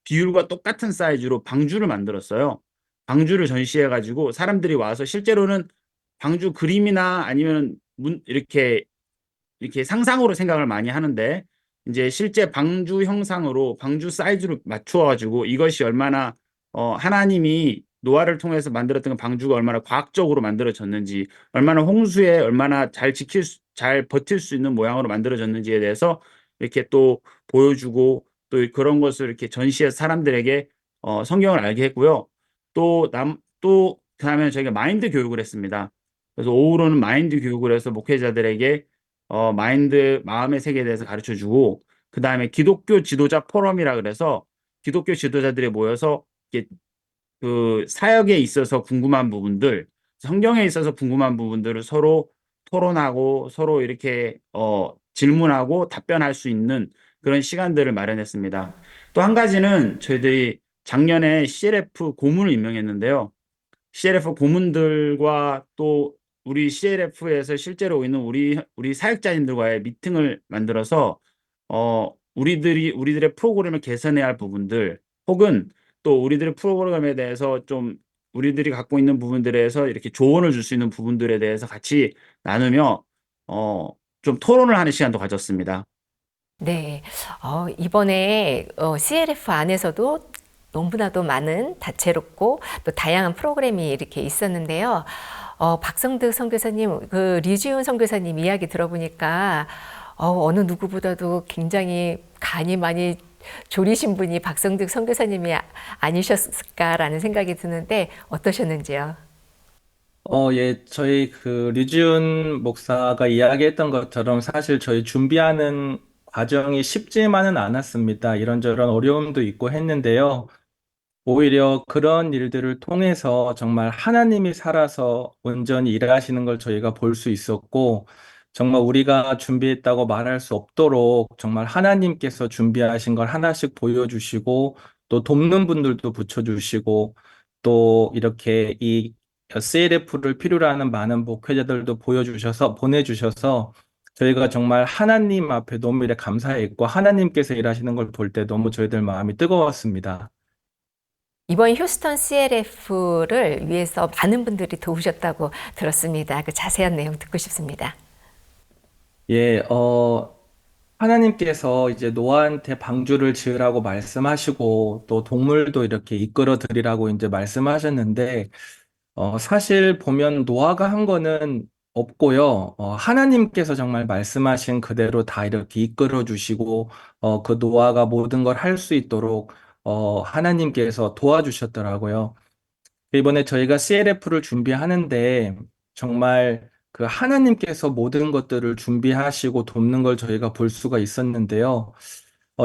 비율과 똑같은 사이즈로 방주를 만들었어요. 방주를 전시해가지고 사람들이 와서 실제로는 방주 그림이나 아니면 이렇게 상상으로 생각을 많이 하는데 이제 실제 방주 형상으로 방주 사이즈로 맞추어가지고 이것이 얼마나 하나님이 노아를 통해서 만들었던 방주가 얼마나 과학적으로 만들어졌는지 얼마나 홍수에 얼마나 잘 버틸 수 있는 모양으로 만들어졌는지에 대해서 이렇게 또 보여주고 또 그런 것을 이렇게 전시해서 사람들에게 성경을 알게 했고요. 또 그다음에 저희가 마인드 교육을 했습니다. 그래서 오후로는 마인드 교육을 해서 목회자들에게 마음의 세계에 대해서 가르쳐 주고 그다음에 기독교 지도자 포럼이라 그래서 기독교 지도자들이 모여서 그 사역에 있어서 궁금한 부분들, 성경에 있어서 궁금한 부분들을 서로 토론하고 서로 이렇게 질문하고 답변할 수 있는 그런 시간들을 마련했습니다. 또 한 가지는 저희들이 작년에 CLF 고문을 임명했는데요. CLF 고문들과 또 우리 CLF에서 실제로 있는 우리 사역자님들과의 미팅을 만들어서 우리들의 프로그램을 개선해야 할 부분들 혹은 또 우리들의 프로그램에 대해서 좀 우리들이 갖고 있는 부분들에서 이렇게 조언을 줄 수 있는 부분들에 대해서 같이 나누며 좀 토론을 하는 시간도 가졌습니다. 네. 이번에 CLF 안에서도 너무나도 많은 다채롭고 또 다양한 프로그램이 이렇게 있었는데요. 박성득 선교사님, 그 류지훈 선교사님 이야기 들어보니까 어느 누구보다도 굉장히 간이 많이 졸이신 분이 박성득 선교사님이 아니셨을까라는 생각이 드는데 어떠셨는지요? 예, 저희 그 류지훈 목사가 이야기했던 것처럼 사실 저희 준비하는 과정이 쉽지만은 않았습니다. 이런저런 어려움도 있고 했는데요. 오히려 그런 일들을 통해서 정말 하나님이 살아서 온전히 일하시는 걸 저희가 볼 수 있었고, 정말 우리가 준비했다고 말할 수 없도록 정말 하나님께서 준비하신 걸 하나씩 보여주시고, 또 돕는 분들도 붙여주시고, 또 이렇게 이 CLF를 필요로 하는 많은 목회자들도 보내주셔서 저희가 정말 하나님 앞에 너무 이렇게 감사했고, 하나님께서 일하시는 걸 볼 때 너무 저희들 마음이 뜨거웠습니다. 이번 휴스턴 CLF를 위해서 많은 분들이 도우셨다고 들었습니다. 그 자세한 내용 듣고 싶습니다. 예, 하나님께서 이제 노아한테 방주를 지으라고 말씀하시고 또 동물도 이렇게 이끌어 드리라고 이제 말씀하셨는데 사실 보면 노아가 한 거는 없고요. 하나님께서 정말 말씀하신 그대로 다 이렇게 이끌어 주시고 그 노아가 모든 걸 할 수 있도록 하나님께서 도와주셨더라고요. 이번에 저희가 CLF를 준비하는데 정말 그 하나님께서 모든 것들을 준비하시고 돕는 걸 저희가 볼 수가 있었는데요.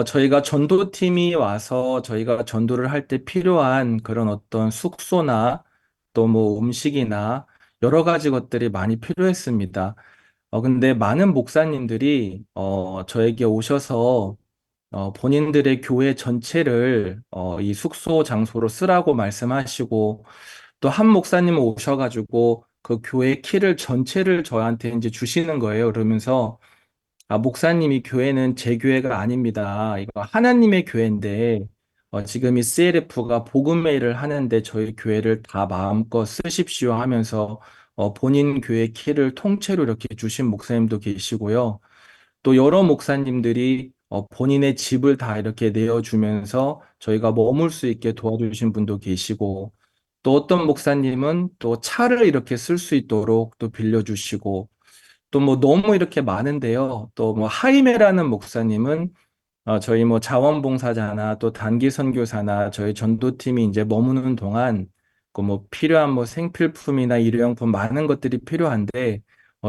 저희가 전도팀이 와서 저희가 전도를 할 때 필요한 그런 어떤 숙소나 또 뭐 음식이나 여러 가지 것들이 많이 필요했습니다. 근데 많은 목사님들이 저에게 오셔서 본인들의 교회 전체를 이 숙소 장소로 쓰라고 말씀하시고 또 한 목사님 오셔가지고 그 교회 키를 전체를 저한테 이제 주시는 거예요. 그러면서 목사님 이 교회는 제 교회가 아닙니다. 이거 하나님의 교회인데 지금 이 CLF가 복음의 일을 하는데 저희 교회를 다 마음껏 쓰십시오 하면서 본인 교회 키를 통째로 이렇게 주신 목사님도 계시고요. 또 여러 목사님들이 본인의 집을 다 이렇게 내어주면서 저희가 머물 수 있게 도와주신 분도 계시고, 또 어떤 목사님은 또 차를 이렇게 쓸 수 있도록 또 빌려주시고, 또 뭐 너무 이렇게 많은데요. 또 뭐 하이메라는 목사님은 저희 뭐 자원봉사자나 또 단기 선교사나 저희 전도팀이 이제 머무는 동안 그 뭐 필요한 뭐 생필품이나 일회용품 많은 것들이 필요한데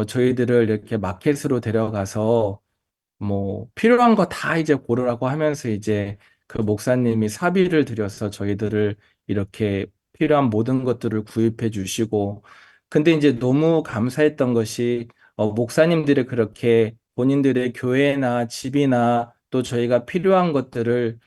저희들을 이렇게 마켓으로 데려가서 뭐 필요한 거 다 이제 고르라고 하면서 이제 그 목사님이 사비를 들여서 저희들을 이렇게 필요한 모든 것들을 구입해 주시고 근데 이제 너무 감사했던 것이 목사님들이 그렇게 본인들의 교회나 집이나 또 저희가 필요한 것들을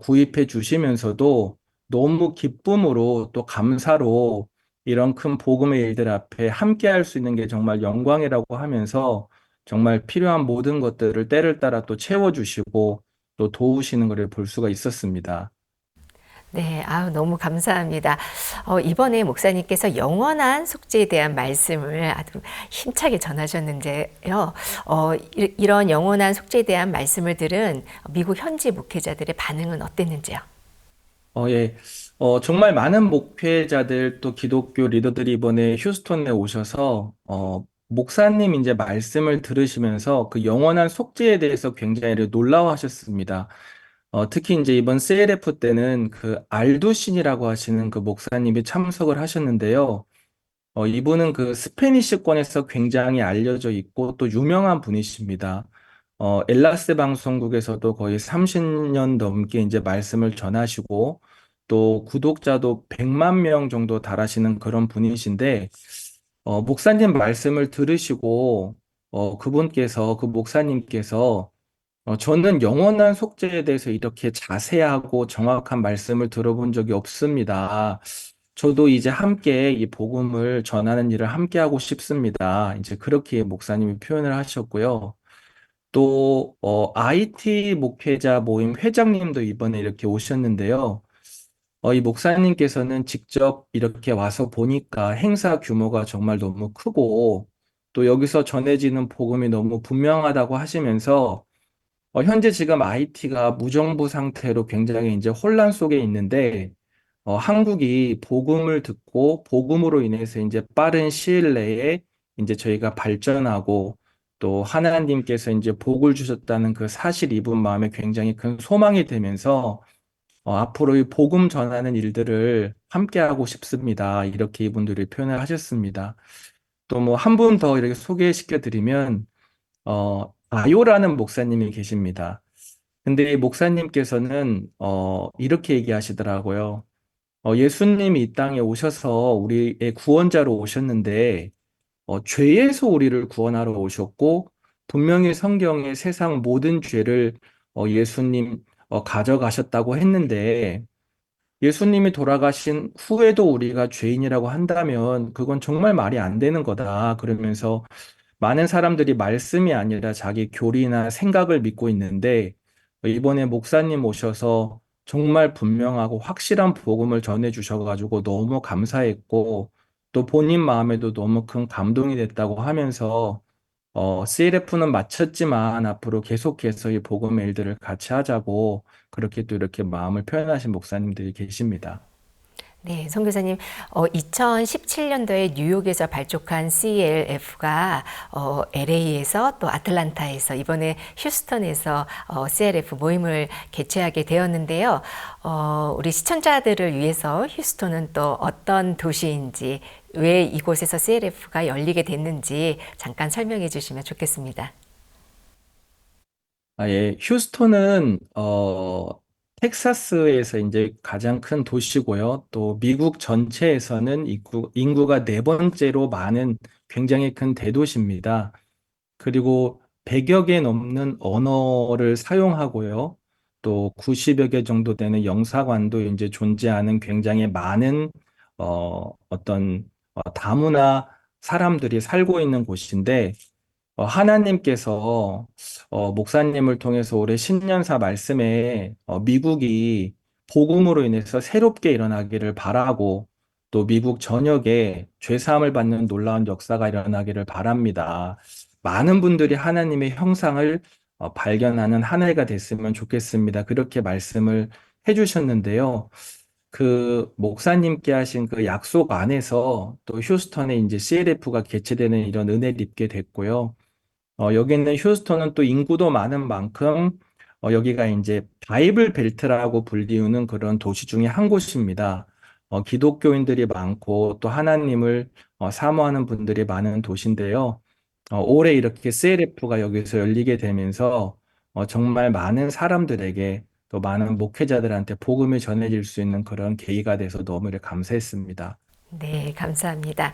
구입해 주시면서도 너무 기쁨으로 또 감사로 이런 큰 복음의 일들 앞에 함께 할 수 있는 게 정말 영광이라고 하면서 정말 필요한 모든 것들을 때를 따라 또 채워주시고 또 도우시는 것을 볼 수가 있었습니다. 네, 너무 감사합니다. 이번에 목사님께서 영원한 속죄에 대한 말씀을 아주 힘차게 전하셨는데요. 이런 영원한 속죄에 대한 말씀을 들은 미국 현지 목회자들의 반응은 어땠는지요? 예. 정말 많은 목회자들 또 기독교 리더들이 이번에 휴스턴에 오셔서 목사님 이제 말씀을 들으시면서 그 영원한 속죄에 대해서 굉장히 놀라워하셨습니다. 특히 이제 이번 CLF 때는 그 알두신이라고 하시는 그 목사님이 참석을 하셨는데요. 이분은 그 스페니시권에서 굉장히 알려져 있고 또 유명한 분이십니다. 엘라스 방송국에서도 거의 30년 넘게 이제 말씀을 전하시고 또 구독자도 100만 명 정도 달하시는 그런 분이신데 목사님 말씀을 들으시고 그 목사님께서 저는 영원한 속죄에 대해서 이렇게 자세하고 정확한 말씀을 들어본 적이 없습니다. 저도 이제 함께 이 복음을 전하는 일을 함께 하고 싶습니다. 이제 그렇게 목사님이 표현을 하셨고요. 또 IT 목회자 모임 회장님도 이번에 이렇게 오셨는데요. 이 목사님께서는 직접 이렇게 와서 보니까 행사 규모가 정말 너무 크고 또 여기서 전해지는 복음이 너무 분명하다고 하시면서 현재 지금 IT가 무정부 상태로 굉장히 이제 혼란 속에 있는데 한국이 복음을 듣고 복음으로 인해서 이제 빠른 시일 내에 이제 저희가 발전하고 또 하나님께서 이제 복을 주셨다는 그 사실 이분 마음에 굉장히 큰 소망이 되면서 앞으로 이 복음 전하는 일들을 함께 하고 싶습니다. 이렇게 이분들이 표현을 하셨습니다. 또 뭐 한 분 더 이렇게 소개시켜 드리면 아요라는 목사님이 계십니다. 근데 이 목사님께서는 이렇게 얘기하시더라고요. 예수님이 이 땅에 오셔서 우리의 구원자로 오셨는데 죄에서 우리를 구원하러 오셨고 분명히 성경에 세상 모든 죄를 예수님 가져가셨다고 했는데 예수님이 돌아가신 후에도 우리가 죄인이라고 한다면 그건 정말 말이 안 되는 거다. 그러면서 많은 사람들이 말씀이 아니라 자기 교리나 생각을 믿고 있는데 이번에 목사님 오셔서 정말 분명하고 확실한 복음을 전해 주셔가지고 너무 감사했고 또 본인 마음에도 너무 큰 감동이 됐다고 하면서 CLF는 마쳤지만 앞으로 계속해서 이 복음의 일들을 같이 하자고 그렇게 또 이렇게 마음을 표현하신 목사님들이 계십니다. 네, 선교사님, 2017년도에 뉴욕에서 발족한 CLF가 LA에서 또 아틀란타에서 이번에 휴스턴에서 CLF 모임을 개최하게 되었는데요. 우리 시청자들을 위해서 휴스턴은 또 어떤 도시인지, 왜 이곳에서 CLF가 열리게 됐는지 잠깐 설명해 주시면 좋겠습니다. 예, 휴스턴은 텍사스에서 이제 가장 큰 도시고요. 또 미국 전체에서는 인구가 네 번째로 많은 굉장히 큰 대도시입니다. 그리고 100여 개 넘는 언어를 사용하고요. 또 90여 개 정도 되는 영사관도 이제 존재하는 굉장히 많은 어떤 다문화 사람들이 살고 있는 곳인데 하나님께서 목사님을 통해서 올해 신년사 말씀에 미국이 복음으로 인해서 새롭게 일어나기를 바라고 또 미국 전역에 죄사함을 받는 놀라운 역사가 일어나기를 바랍니다. 많은 분들이 하나님의 형상을 발견하는 한 해가 됐으면 좋겠습니다. 그렇게 말씀을 해주셨는데요. 그 목사님께 하신 그 약속 안에서 또 휴스턴에 이제 CLF가 개최되는 이런 은혜를 입게 됐고요. 여기는 휴스턴은 또 인구도 많은 만큼 여기가 이제 바이블 벨트라고 불리우는 그런 도시 중에 한 곳입니다. 기독교인들이 많고 또 하나님을 사모하는 분들이 많은 도시인데요. 올해 이렇게 CLF가 여기서 열리게 되면서 정말 많은 사람들에게 또 많은 목회자들한테 복음이 전해질 수 있는 그런 계기가 돼서 너무 감사했습니다. 네, 감사합니다.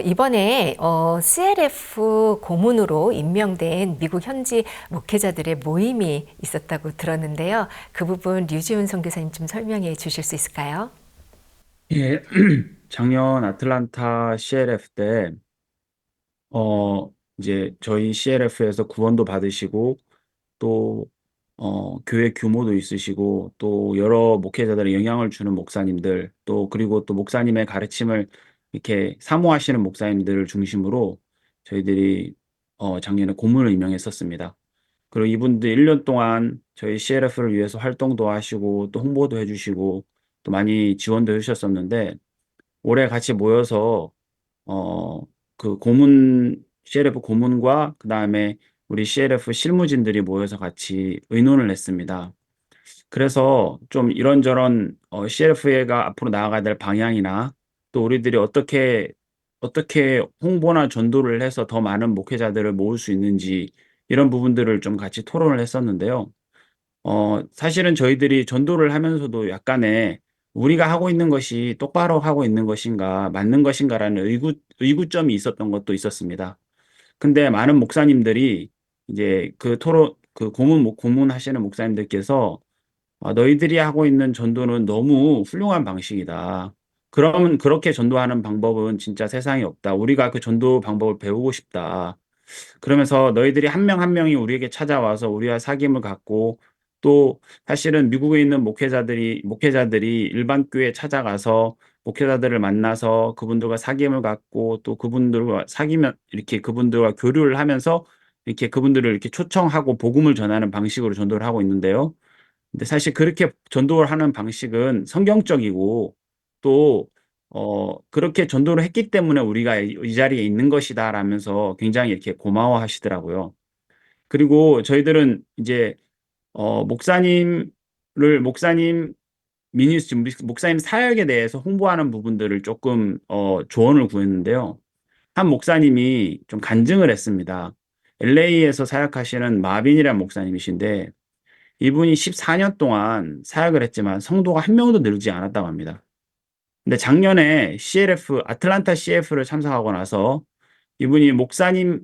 이번에 CLF 고문으로 임명된 미국 현지 목회자들의 모임이 있었다고 들었는데요. 그 부분 류지훈 선교사님 좀 설명해 주실 수 있을까요? 예, 작년 아틀란타 CLF 때 이제 저희 CLF에서 구원도 받으시고 또 교회 규모도 있으시고 또 여러 목회자들의 영향을 주는 목사님들 또 그리고 또 목사님의 가르침을 이렇게 사모하시는 목사님들을 중심으로 저희들이 작년에 고문을 임명했었습니다. 그리고 이분들 1년 동안 저희 CLF를 위해서 활동도 하시고 또 홍보도 해주시고 또 많이 지원도 해주셨었는데 올해 같이 모여서 그 CLF 고문과 그 다음에 우리 CLF 실무진들이 모여서 같이 의논을 했습니다. 그래서 좀 이런저런 CLF가 앞으로 나아가야 될 방향이나 또 우리들이 어떻게 홍보나 전도를 해서 더 많은 목회자들을 모을 수 있는지 이런 부분들을 좀 같이 토론을 했었는데요. 사실은 저희들이 전도를 하면서도 약간의 우리가 하고 있는 것이 똑바로 하고 있는 것인가, 맞는 것인가라는 의구점이 있었던 것도 있었습니다. 근데 많은 목사님들이 이제 그 고문하시는 목사님들께서 너희들이 하고 있는 전도는 너무 훌륭한 방식이다. 그러면 그렇게 전도하는 방법은 진짜 세상에 없다. 우리가 그 전도 방법을 배우고 싶다. 그러면서 너희들이 한 명 한 명이 우리에게 찾아와서 우리와 사귐을 갖고 또 사실은 미국에 있는 목회자들이 일반 교회에 찾아가서 목회자들을 만나서 그분들과 사귐을 갖고 또 그분들과 사귀면 이렇게 그분들과 교류를 하면서 이렇게 그분들을 이렇게 초청하고 복음을 전하는 방식으로 전도를 하고 있는데요. 근데 사실 그렇게 전도를 하는 방식은 성경적이고 또 그렇게 전도를 했기 때문에 우리가 이 자리에 있는 것이다 라면서 굉장히 이렇게 고마워하시더라고요. 그리고 저희들은 이제 목사님 목사님 사역에 대해서 홍보하는 부분들을 조금 조언을 구했는데요. 한 목사님이 좀 간증을 했습니다. LA에서 사역하시는 마빈이라는 목사님이신데 이분이 14년 동안 사역을 했지만 성도가 한 명도 늘지 않았다고 합니다. 근데 작년에 아틀란타 CF를 참석하고 나서 이분이 목사님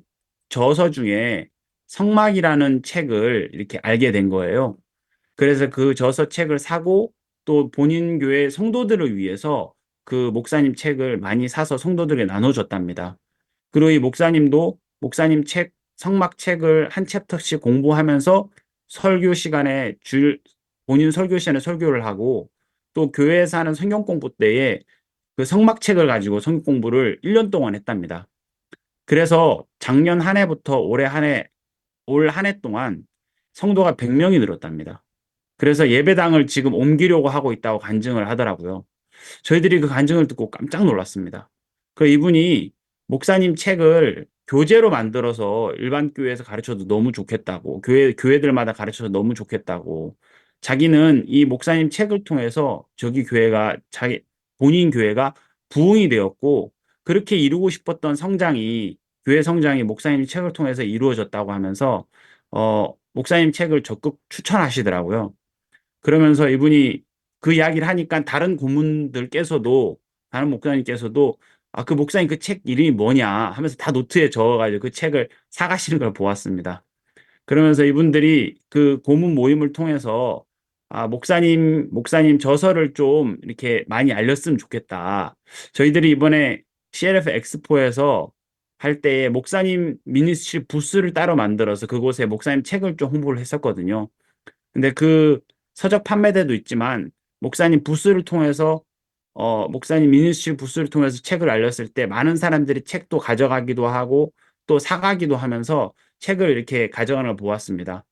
저서 중에 성막이라는 책을 이렇게 알게 된 거예요. 그래서 그 저서 책을 사고 또 본인 교회 성도들을 위해서 그 목사님 책을 많이 사서 성도들에게 나눠줬답니다. 그리고 이 목사님도 목사님 성막 책을 한 챕터씩 공부하면서 본인 설교 시간에 설교를 하고 또 교회에서 하는 성경 공부 때에 그 성막 책을 가지고 성경 공부를 1년 동안 했답니다. 그래서 작년 한 해부터 올 한 해 동안 성도가 100명이 늘었답니다. 그래서 예배당을 지금 옮기려고 하고 있다고 간증을 하더라고요. 저희들이 그 간증을 듣고 깜짝 놀랐습니다. 그 이분이 목사님 책을 교재로 만들어서 일반 교회에서 가르쳐도 너무 좋겠다고, 교회들마다 가르쳐도 너무 좋겠다고, 자기는 이 목사님 책을 통해서 본인 교회가 부흥이 되었고, 그렇게 이루고 싶었던 교회 성장이 목사님 책을 통해서 이루어졌다고 하면서, 목사님 책을 적극 추천하시더라고요. 그러면서 이분이 그 이야기를 하니까 다른 목사님께서도 그 목사님 그 책 이름이 뭐냐 하면서 다 노트에 적어가지고 그 책을 사가시는 걸 보았습니다. 그러면서 이분들이 그 고문 모임을 통해서 목사님 저서를 좀 이렇게 많이 알렸으면 좋겠다. 저희들이 이번에 CLF 엑스포에서 할 때에 목사님 미니스트리 부스를 따로 만들어서 그곳에 목사님 책을 좀 홍보를 했었거든요. 근데 그 서적 판매대도 있지만 목사님 미니스트리 부스를 통해서 책을 알렸을 때 많은 사람들이 책도 가져가기도 하고 또 사가기도 하면서 책을 이렇게 가져가는 걸 보았습니다.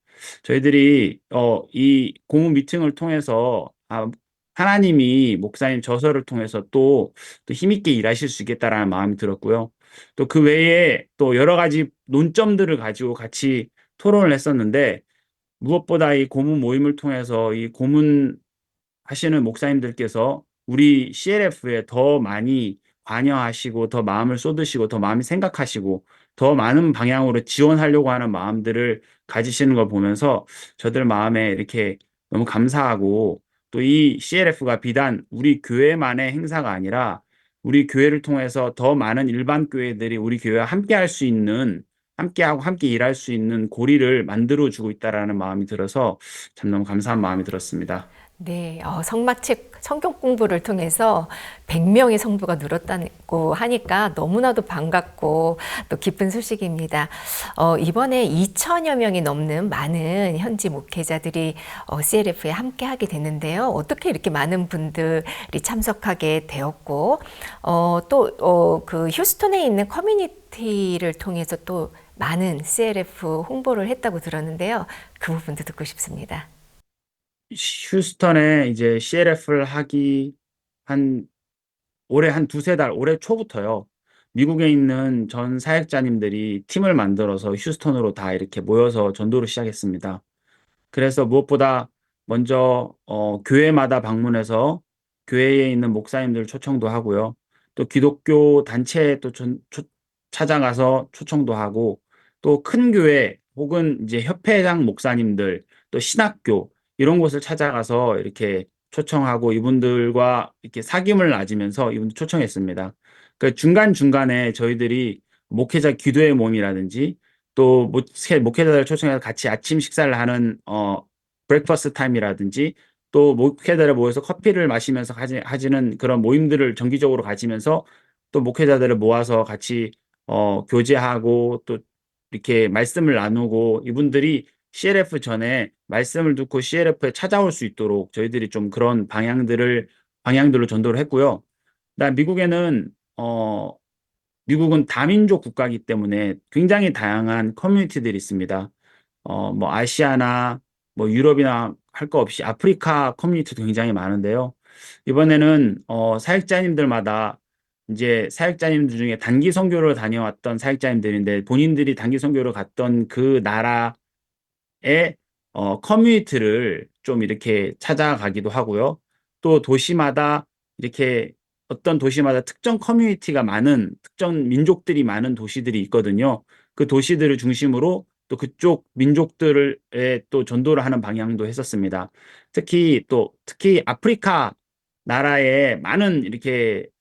저희들이 이 고문 미팅을 통해서 하나님이 목사님 저서를 통해서 또 힘있게 일하실 수 있겠다라는 마음이 들었고요. 또 그 외에 또 여러 가지 논점들을 가지고 같이 토론을 했었는데 무엇보다 이 고문 모임을 통해서 이 고문 하시는 목사님들께서 우리 CLF에 더 많이 관여하시고 더 마음을 쏟으시고 더 많이 생각하시고 더 많은 방향으로 지원하려고 하는 마음들을 가지시는 걸 보면서 저들 마음에 이렇게 너무 감사하고 또 이 CLF가 비단 우리 교회만의 행사가 아니라 우리 교회를 통해서 더 많은 일반 교회들이 우리 교회와 함께하고 함께 일할 수 있는 고리를 만들어주고 있다라는 마음이 들어서 참 너무 감사한 마음이 들었습니다. 네, 성막책 성경 공부를 통해서 100명의 성도가 늘었다고 하니까 너무나도 반갑고 또 기쁜 소식입니다. 이번에 2천여 명이 넘는 많은 현지 목회자들이 CLF에 함께 하게 됐는데요. 어떻게 이렇게 많은 분들이 참석하게 되었고, 또 그 휴스턴에 있는 커뮤니티를 통해서 또 많은 CLF 홍보를 했다고 들었는데요. 그 부분도 듣고 싶습니다. 휴스턴에 이제 CLF를 하기 올해 한 두세 달, 올해 초부터요. 미국에 있는 전 사역자님들이 팀을 만들어서 휴스턴으로 다 이렇게 모여서 전도를 시작했습니다. 그래서 무엇보다 먼저 교회마다 방문해서 교회에 있는 목사님들 초청도 하고요. 또 기독교 단체에 또 찾아가서 초청도 하고 또 큰 교회 혹은 이제 협회장 목사님들 또 신학교 이런 곳을 찾아가서 이렇게 초청하고 이분들과 이렇게 사귐을 나누면서 이분들 초청했습니다. 그 중간중간에 저희들이 목회자 기도의 모임이라든지 또 목회자들 초청해서 같이 아침 식사를 하는 브렉퍼스트 타임이라든지 또 목회자들 모여서 커피를 마시면서 하시는 그런 모임들을 정기적으로 가지면서 또 목회자들을 모아서 같이 교제하고 또 이렇게 말씀을 나누고 이분들이 CLF 전에 말씀을 듣고 CLF에 찾아올 수 있도록 저희들이 좀 그런 방향들로 전도를 했고요. 그다음 미국은 다민족 국가이기 때문에 굉장히 다양한 커뮤니티들이 있습니다. 뭐 아시아나 뭐 유럽이나 할 거 없이 아프리카 커뮤니티도 굉장히 많은데요. 이번에는 사역자님들마다 이제 사역자님들 중에 단기 선교를 다녀왔던 사역자님들인데 본인들이 단기 선교를 갔던 그 나라의 커뮤니티를 좀 이렇게 찾아가기도 하고요. 또 도시마다 이렇게 어떤 도시마다 특정 커뮤니티가 많은 특정 민족들이 많은 도시들이 있거든요. 그 도시들을 중심으로 또 그쪽 민족들에 또 전도를 하는 방향도 했었습니다. 특히 아프리카 나라에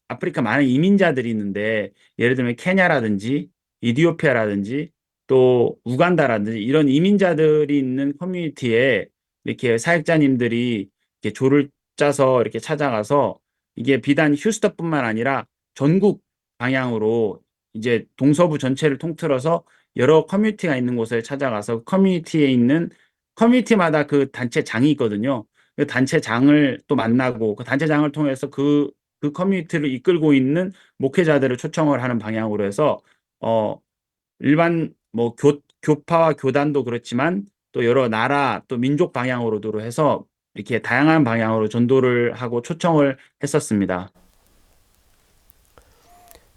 아프리카 많은 이민자들이 있는데 예를 들면 케냐라든지 이디오피아라든지 또 우간다라든지 이런 이민자들이 있는 커뮤니티에 이렇게 사역자님들이 이렇게 조를 짜서 이렇게 찾아가서 이게 비단 휴스턴뿐만 아니라 전국 방향으로 이제 동서부 전체를 통틀어서 여러 커뮤니티가 있는 곳에 찾아가서 커뮤니티마다 그 단체장이 있거든요. 그 단체장을 또 만나고 그 단체장을 통해서 그 커뮤니티를 이끌고 있는 목회자들을 초청을 하는 방향으로 해서 일반 뭐 교파와 교단도 그렇지만 또 여러 나라 또 민족 방향으로도 해서 이렇게 다양한 방향으로 전도를 하고 초청을 했었습니다.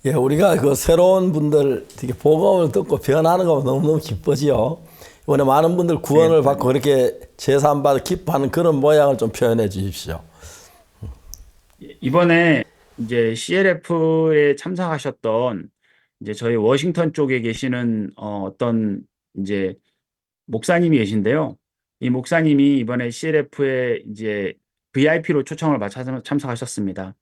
예, 우리가 그 새로운 분들 되게 복음을 듣고 변하는 거 너무너무 기쁘지요. 이번에 많은 분들 구원을 받고 그렇게 제사함받아 기뻐하는 그런 모양을 좀 표현해 주십시오. 이번에 이제 CLF에 참석하셨던 이제 저희 워싱턴 쪽에 계시는 어떤 이제 목사님이 계신데요. 이 목사님이 이번에 CLF에 이제 VIP로 초청을 받아 참석하셨습니다.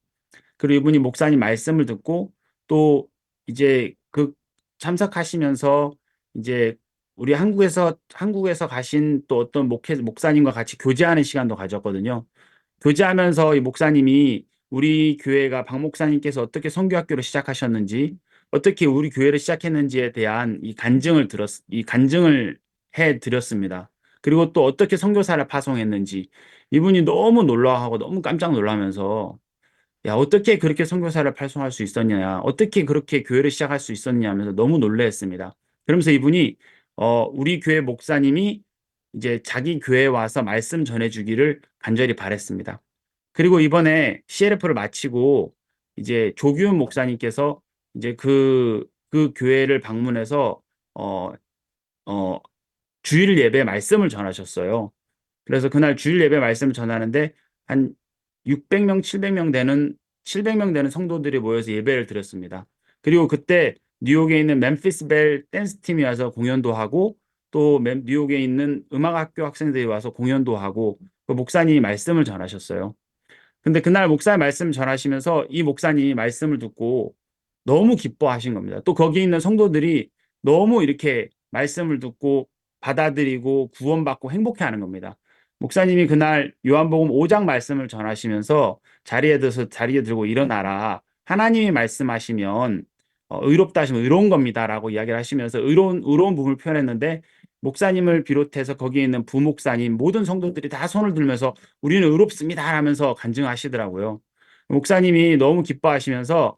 그리고 이분이 목사님 말씀을 듣고 또 이제 그 참석하시면서 이제 우리 한국에서 가신 또 어떤 목사님과 같이 교제하는 시간도 가졌거든요. 교제하면서 이 목사님이 우리 교회가 박 목사님께서 어떻게 선교학교를 시작하셨는지, 어떻게 우리 교회를 시작했는지에 대한 이 간증을 해 드렸습니다. 그리고 또 어떻게 선교사를 파송했는지 이분이 너무 놀라워하고 너무 깜짝 놀라면서 야, 어떻게 그렇게 선교사를 파송할 수 있었냐, 어떻게 그렇게 교회를 시작할 수 있었냐 하면서 너무 놀라했습니다. 그러면서 이분이 우리 교회 목사님이 이제 자기 교회에 와서 말씀 전해주기를 간절히 바랬습니다. 그리고 이번에 CLF를 마치고 이제 조규훈 목사님께서 이제 그 교회를 방문해서 주일 예배 말씀을 전하셨어요. 그래서 그날 주일 예배 말씀을 전하는데 한 600명, 700명 되는 성도들이 모여서 예배를 드렸습니다. 그리고 그때 뉴욕에 있는 멤피스 벨 댄스 팀이 와서 공연도 하고 또 뉴욕에 있는 음악학교 학생들이 와서 공연도 하고 그 목사님이 말씀을 전하셨어요. 근데 그날 목사님 말씀 전하시면서 이 목사님이 말씀을 듣고 너무 기뻐하신 겁니다. 또 거기 있는 성도들이 너무 이렇게 말씀을 듣고 받아들이고 구원받고 행복해하는 겁니다. 목사님이 그날 요한복음 5장 말씀을 전하시면서 자리에 들고 일어나라. 하나님이 말씀하시면 의롭다 하시면 의로운 겁니다라고 이야기를 하시면서 의로운 부분을 표현했는데 목사님을 비롯해서 거기에 있는 부목사님 모든 성도들이 다 손을 들면서 우리는 의롭습니다 하면서 간증하시더라고요. 목사님이 너무 기뻐하시면서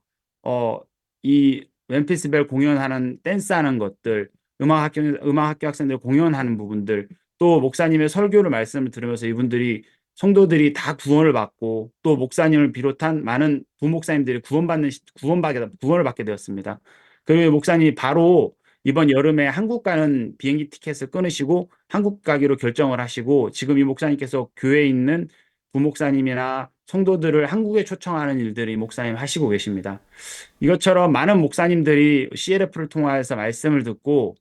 이 멤피스 벨 공연하는 댄스하는 것들, 음악학교 학생들 공연하는 부분들, 또 목사님의 설교를 말씀을 들으면서 이분들이 성도들이 다 구원을 받고 또 목사님을 비롯한 많은 부목사님들이 구원을 받게 되었습니다. 그리고 목사님이 바로 이번 여름에 한국 가는 비행기 티켓을 끊으시고 한국 가기로 결정을 하시고 지금 이 목사님께서 교회에 있는 부목사님이나 성도들을 한국에 초청하는 일들을 이 목사님 하시고 계십니다. 이것처럼 많은 목사님들이 CLF를 통해서 말씀을 듣고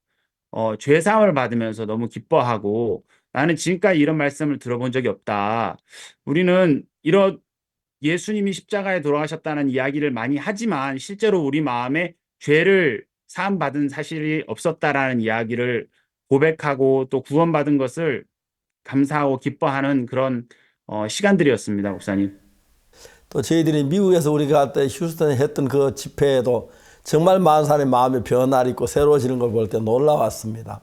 죄사함을 받으면서 너무 기뻐하고 나는 지금까지 이런 말씀을 들어본 적이 없다. 우리는 이런 예수님이 십자가에 돌아가셨다는 이야기를 많이 하지만 실제로 우리 마음에 죄를 사함받은 사실이 없었다라는 이야기를 고백하고 또 구원받은 것을 감사하고 기뻐하는 그런 시간들이었습니다, 목사님. 또 저희들이 미국에서 우리가 그때 휴스턴에 했던 그 집회에도 정말 많은 사람의 마음이 변화를 있고 새로워지는 걸 볼 때 놀라웠습니다.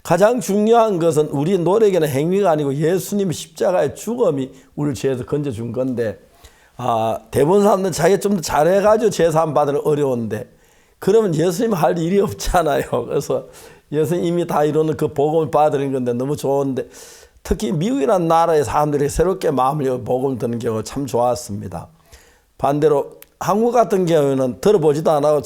가장 중요한 것은 우리 노력에는 행위가 아니고 예수님의 십자가의 죽음이 우리를 죄에서 건져준 건데, 대부분 사람들은 자기가 좀 더 잘해가지고 제사함 받으면 어려운데, 그러면 예수님 할 일이 없잖아요. 그래서 예수님 이미 다 이루는 그 복음을 받으는 건데 너무 좋은데, 특히 미국이라는 나라의 사람들이 새롭게 마음을 열고 복음을 듣는 경우가 참 좋았습니다. 반대로 한국 같은 경우에는 들어보지도 안 하고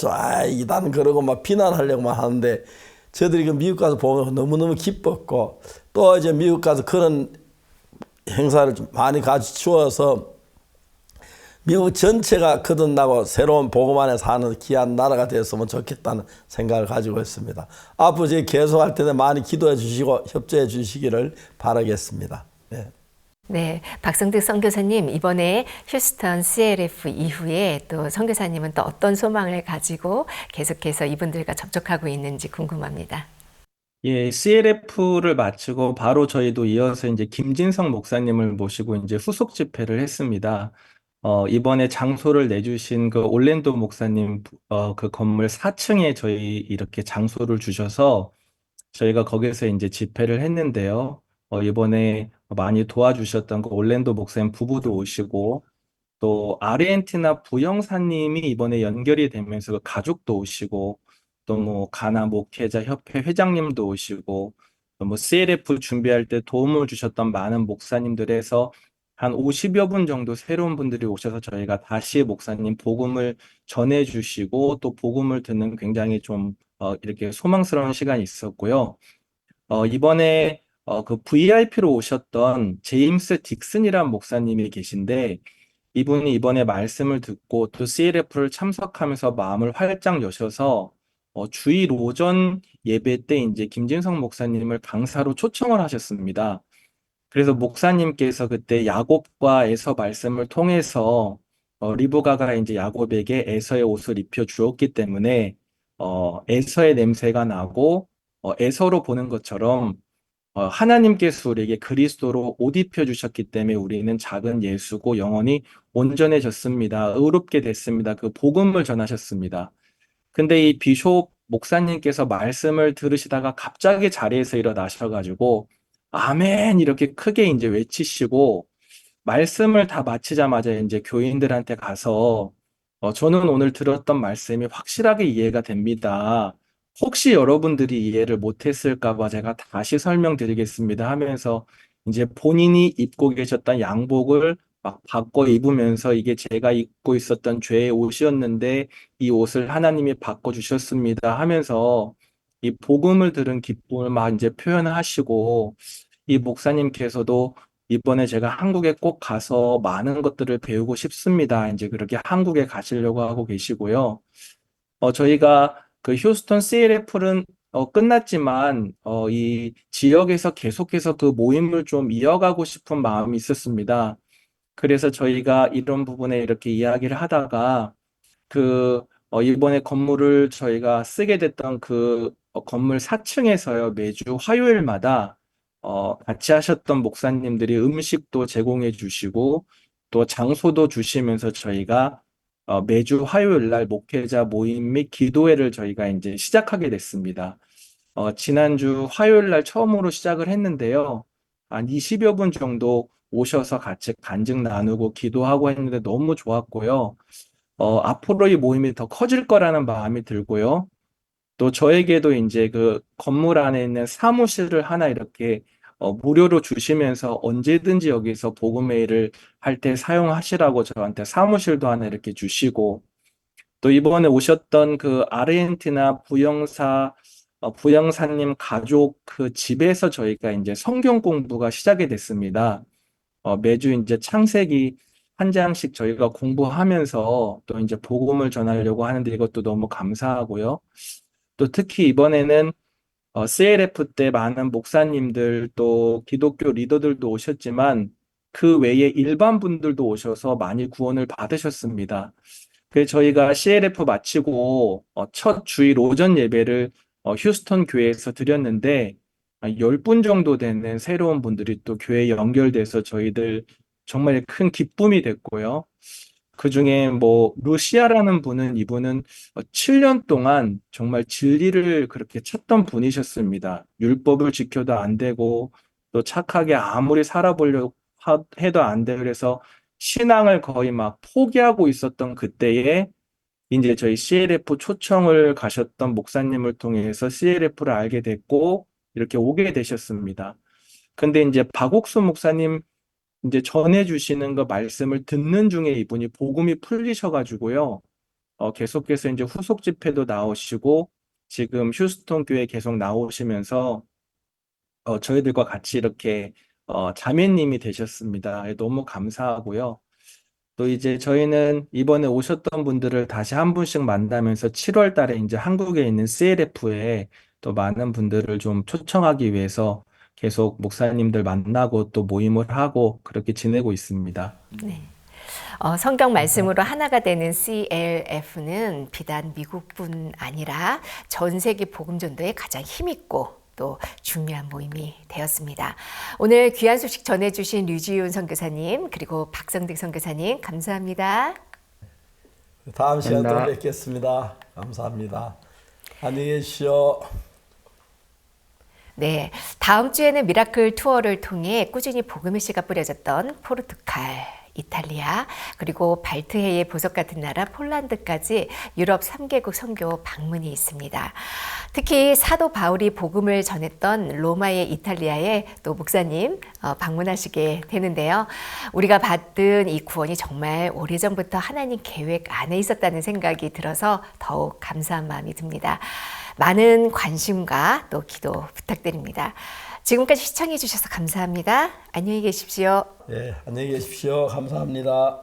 이단 그러고 막 비난하려고만 하는데, 저희들이 그 미국 가서 보면 너무너무 기뻤고, 또 이제 미국 가서 그런 행사를 좀 많이 가지추어서 미국 전체가 거듭나고 새로운 복음 안에 사는 귀한 나라가 되었으면 좋겠다는 생각을 가지고 있습니다. 앞으로 저희 계속할 텐데 많이 기도해 주시고 협조해 주시기를 바라겠습니다. 네. 네, 박성득 선교사님, 이번에 휴스턴 CLF 이후에 또 선교사님은 또 어떤 소망을 가지고 계속해서 이분들과 접촉하고 있는지 궁금합니다. 예, CLF를 마치고 바로 저희도 이어서 이제 김진성 목사님을 모시고 이제 후속 집회를 했습니다. 이번에 장소를 내주신 그 올랜도 목사님, 그 건물 4층에 저희 이렇게 장소를 주셔서 저희가 거기서 이제 집회를 했는데요. 이번에 많이 도와주셨던 그 올랜도 목사님 부부도 오시고, 또 아르헨티나 부영사님이 이번에 연결이 되면서 그 가족도 오시고, 또 뭐 가나 목회자 협회 회장님도 오시고, 또 뭐 CLF 준비할 때 도움을 주셨던 많은 목사님들에서 한 50여 분 정도 새로운 분들이 오셔서 저희가 다시 목사님 복음을 전해주시고, 또 복음을 듣는 굉장히 좀 이렇게 소망스러운 시간이 있었고요. 이번에 그 VIP로 오셨던 제임스 딕슨이라는 목사님이 계신데, 이분이 이번에 말씀을 듣고 또 CLF를 참석하면서 마음을 활짝 여셔서 주일 오전 예배 때 이제 김진성 목사님을 강사로 초청을 하셨습니다. 그래서 목사님께서 그때 야곱과 에서 말씀을 통해서 리브가가 이제 야곱에게 에서의 옷을 입혀 주었기 때문에 에서의 냄새가 나고 에서로 보는 것처럼 하나님께서 우리에게 그리스도로 옷 입혀 주셨기 때문에 우리는 작은 예수고 영원히 온전해졌습니다. 의롭게 됐습니다. 그 복음을 전하셨습니다. 근데 이 비숍 목사님께서 말씀을 들으시다가 갑자기 자리에서 일어나셔가지고 아멘 이렇게 크게 이제 외치시고, 말씀을 다 마치자마자 이제 교인들한테 가서 저는 오늘 들었던 말씀이 확실하게 이해가 됩니다. 혹시 여러분들이 이해를 못했을까 봐 제가 다시 설명드리겠습니다 하면서 이제 본인이 입고 계셨던 양복을 막 바꿔 입으면서 이게 제가 입고 있었던 죄의 옷이었는데 이 옷을 하나님이 바꿔주셨습니다 하면서 이 복음을 들은 기쁨을 막 이제 표현하시고, 이 목사님께서도 이번에 제가 한국에 꼭 가서 많은 것들을 배우고 싶습니다. 이제 그렇게 한국에 가시려고 하고 계시고요. 저희가 그 휴스턴 CLF는 끝났지만 이 지역에서 계속해서 그 모임을 좀 이어가고 싶은 마음이 있었습니다. 그래서 저희가 이런 부분에 이렇게 이야기를 하다가 이번에 건물을 저희가 쓰게 됐던 그 건물 4층에서요, 매주 화요일마다 같이 하셨던 목사님들이 음식도 제공해 주시고 또 장소도 주시면서 저희가 매주 화요일 날 목회자 모임 및 기도회를 저희가 이제 시작하게 됐습니다. 지난주 화요일 날 처음으로 시작을 했는데요. 한 20여 분 정도 오셔서 같이 간증 나누고 기도하고 했는데 너무 좋았고요. 앞으로 이 모임이 더 커질 거라는 마음이 들고요. 또 저에게도 이제 그 건물 안에 있는 사무실을 하나 이렇게 무료로 주시면서 언제든지 여기서 복음회의를 할 때 사용하시라고 저한테 사무실도 하나 이렇게 주시고, 또 이번에 오셨던 그 아르헨티나 부영사님 가족 그 집에서 저희가 이제 성경 공부가 시작이 됐습니다. 매주 이제 창세기 한 장씩 저희가 공부하면서 또 이제 복음을 전하려고 하는데 이것도 너무 감사하고요. 또 특히 이번에는 CLF 때 많은 목사님들 또 기독교 리더들도 오셨지만 그 외에 일반 분들도 오셔서 많이 구원을 받으셨습니다. 그래서 저희가 CLF 마치고 첫 주일 오전 예배를 휴스턴 교회에서 드렸는데 10분 정도 되는 새로운 분들이 또 교회에 연결돼서 저희들 정말 큰 기쁨이 됐고요. 그중에 뭐 루시아라는 분은 이분은 7년 동안 정말 진리를 그렇게 찾던 분이셨습니다. 율법을 지켜도 안 되고 또 착하게 아무리 살아보려고 해도 안 돼. 그래서 신앙을 거의 막 포기하고 있었던 그때에 이제 저희 CLF 초청을 가셨던 목사님을 통해서 CLF를 알게 됐고 이렇게 오게 되셨습니다. 근데 이제 박옥수 목사님 이제 전해주시는 그 말씀을 듣는 중에 이분이 복음이 풀리셔가지고요. 계속해서 이제 후속 집회도 나오시고 지금 휴스턴 교회 계속 나오시면서 저희들과 같이 이렇게 자매님이 되셨습니다. 너무 감사하고요. 또 이제 저희는 이번에 오셨던 분들을 다시 한 분씩 만나면서 7월 달에 이제 한국에 있는 CLF에 또 많은 분들을 좀 초청하기 위해서 계속 목사님들 만나고 또 모임을 하고 그렇게 지내고 있습니다. 네. 성경 말씀으로 하나가 되는 CLF는 비단 미국뿐 아니라 전 세계 복음 전도에 가장 힘있고 또 중요한 모임이 되었습니다. 오늘 귀한 소식 전해주신 류지윤 선교사님 그리고 박성득 선교사님 감사합니다. 다음 시간에 또 감사합니다. 뵙겠습니다. 감사합니다. 안녕히 계십시오. 네, 다음 주에는 미라클 투어를 통해 꾸준히 복음의 씨가 뿌려졌던 포르투갈, 이탈리아, 그리고 발트해의 보석 같은 나라 폴란드까지 유럽 3개국 선교 방문이 있습니다. 특히 사도 바울이 복음을 전했던 로마의 이탈리아에 또 목사님 방문하시게 되는데요. 우리가 받은 이 구원이 정말 오래전부터 하나님 계획 안에 있었다는 생각이 들어서 더욱 감사한 마음이 듭니다. 많은 관심과 또 기도 부탁드립니다. 지금까지 시청해 주셔서 감사합니다. 안녕히 계십시오. 예, 안녕히 계십시오. 감사합니다.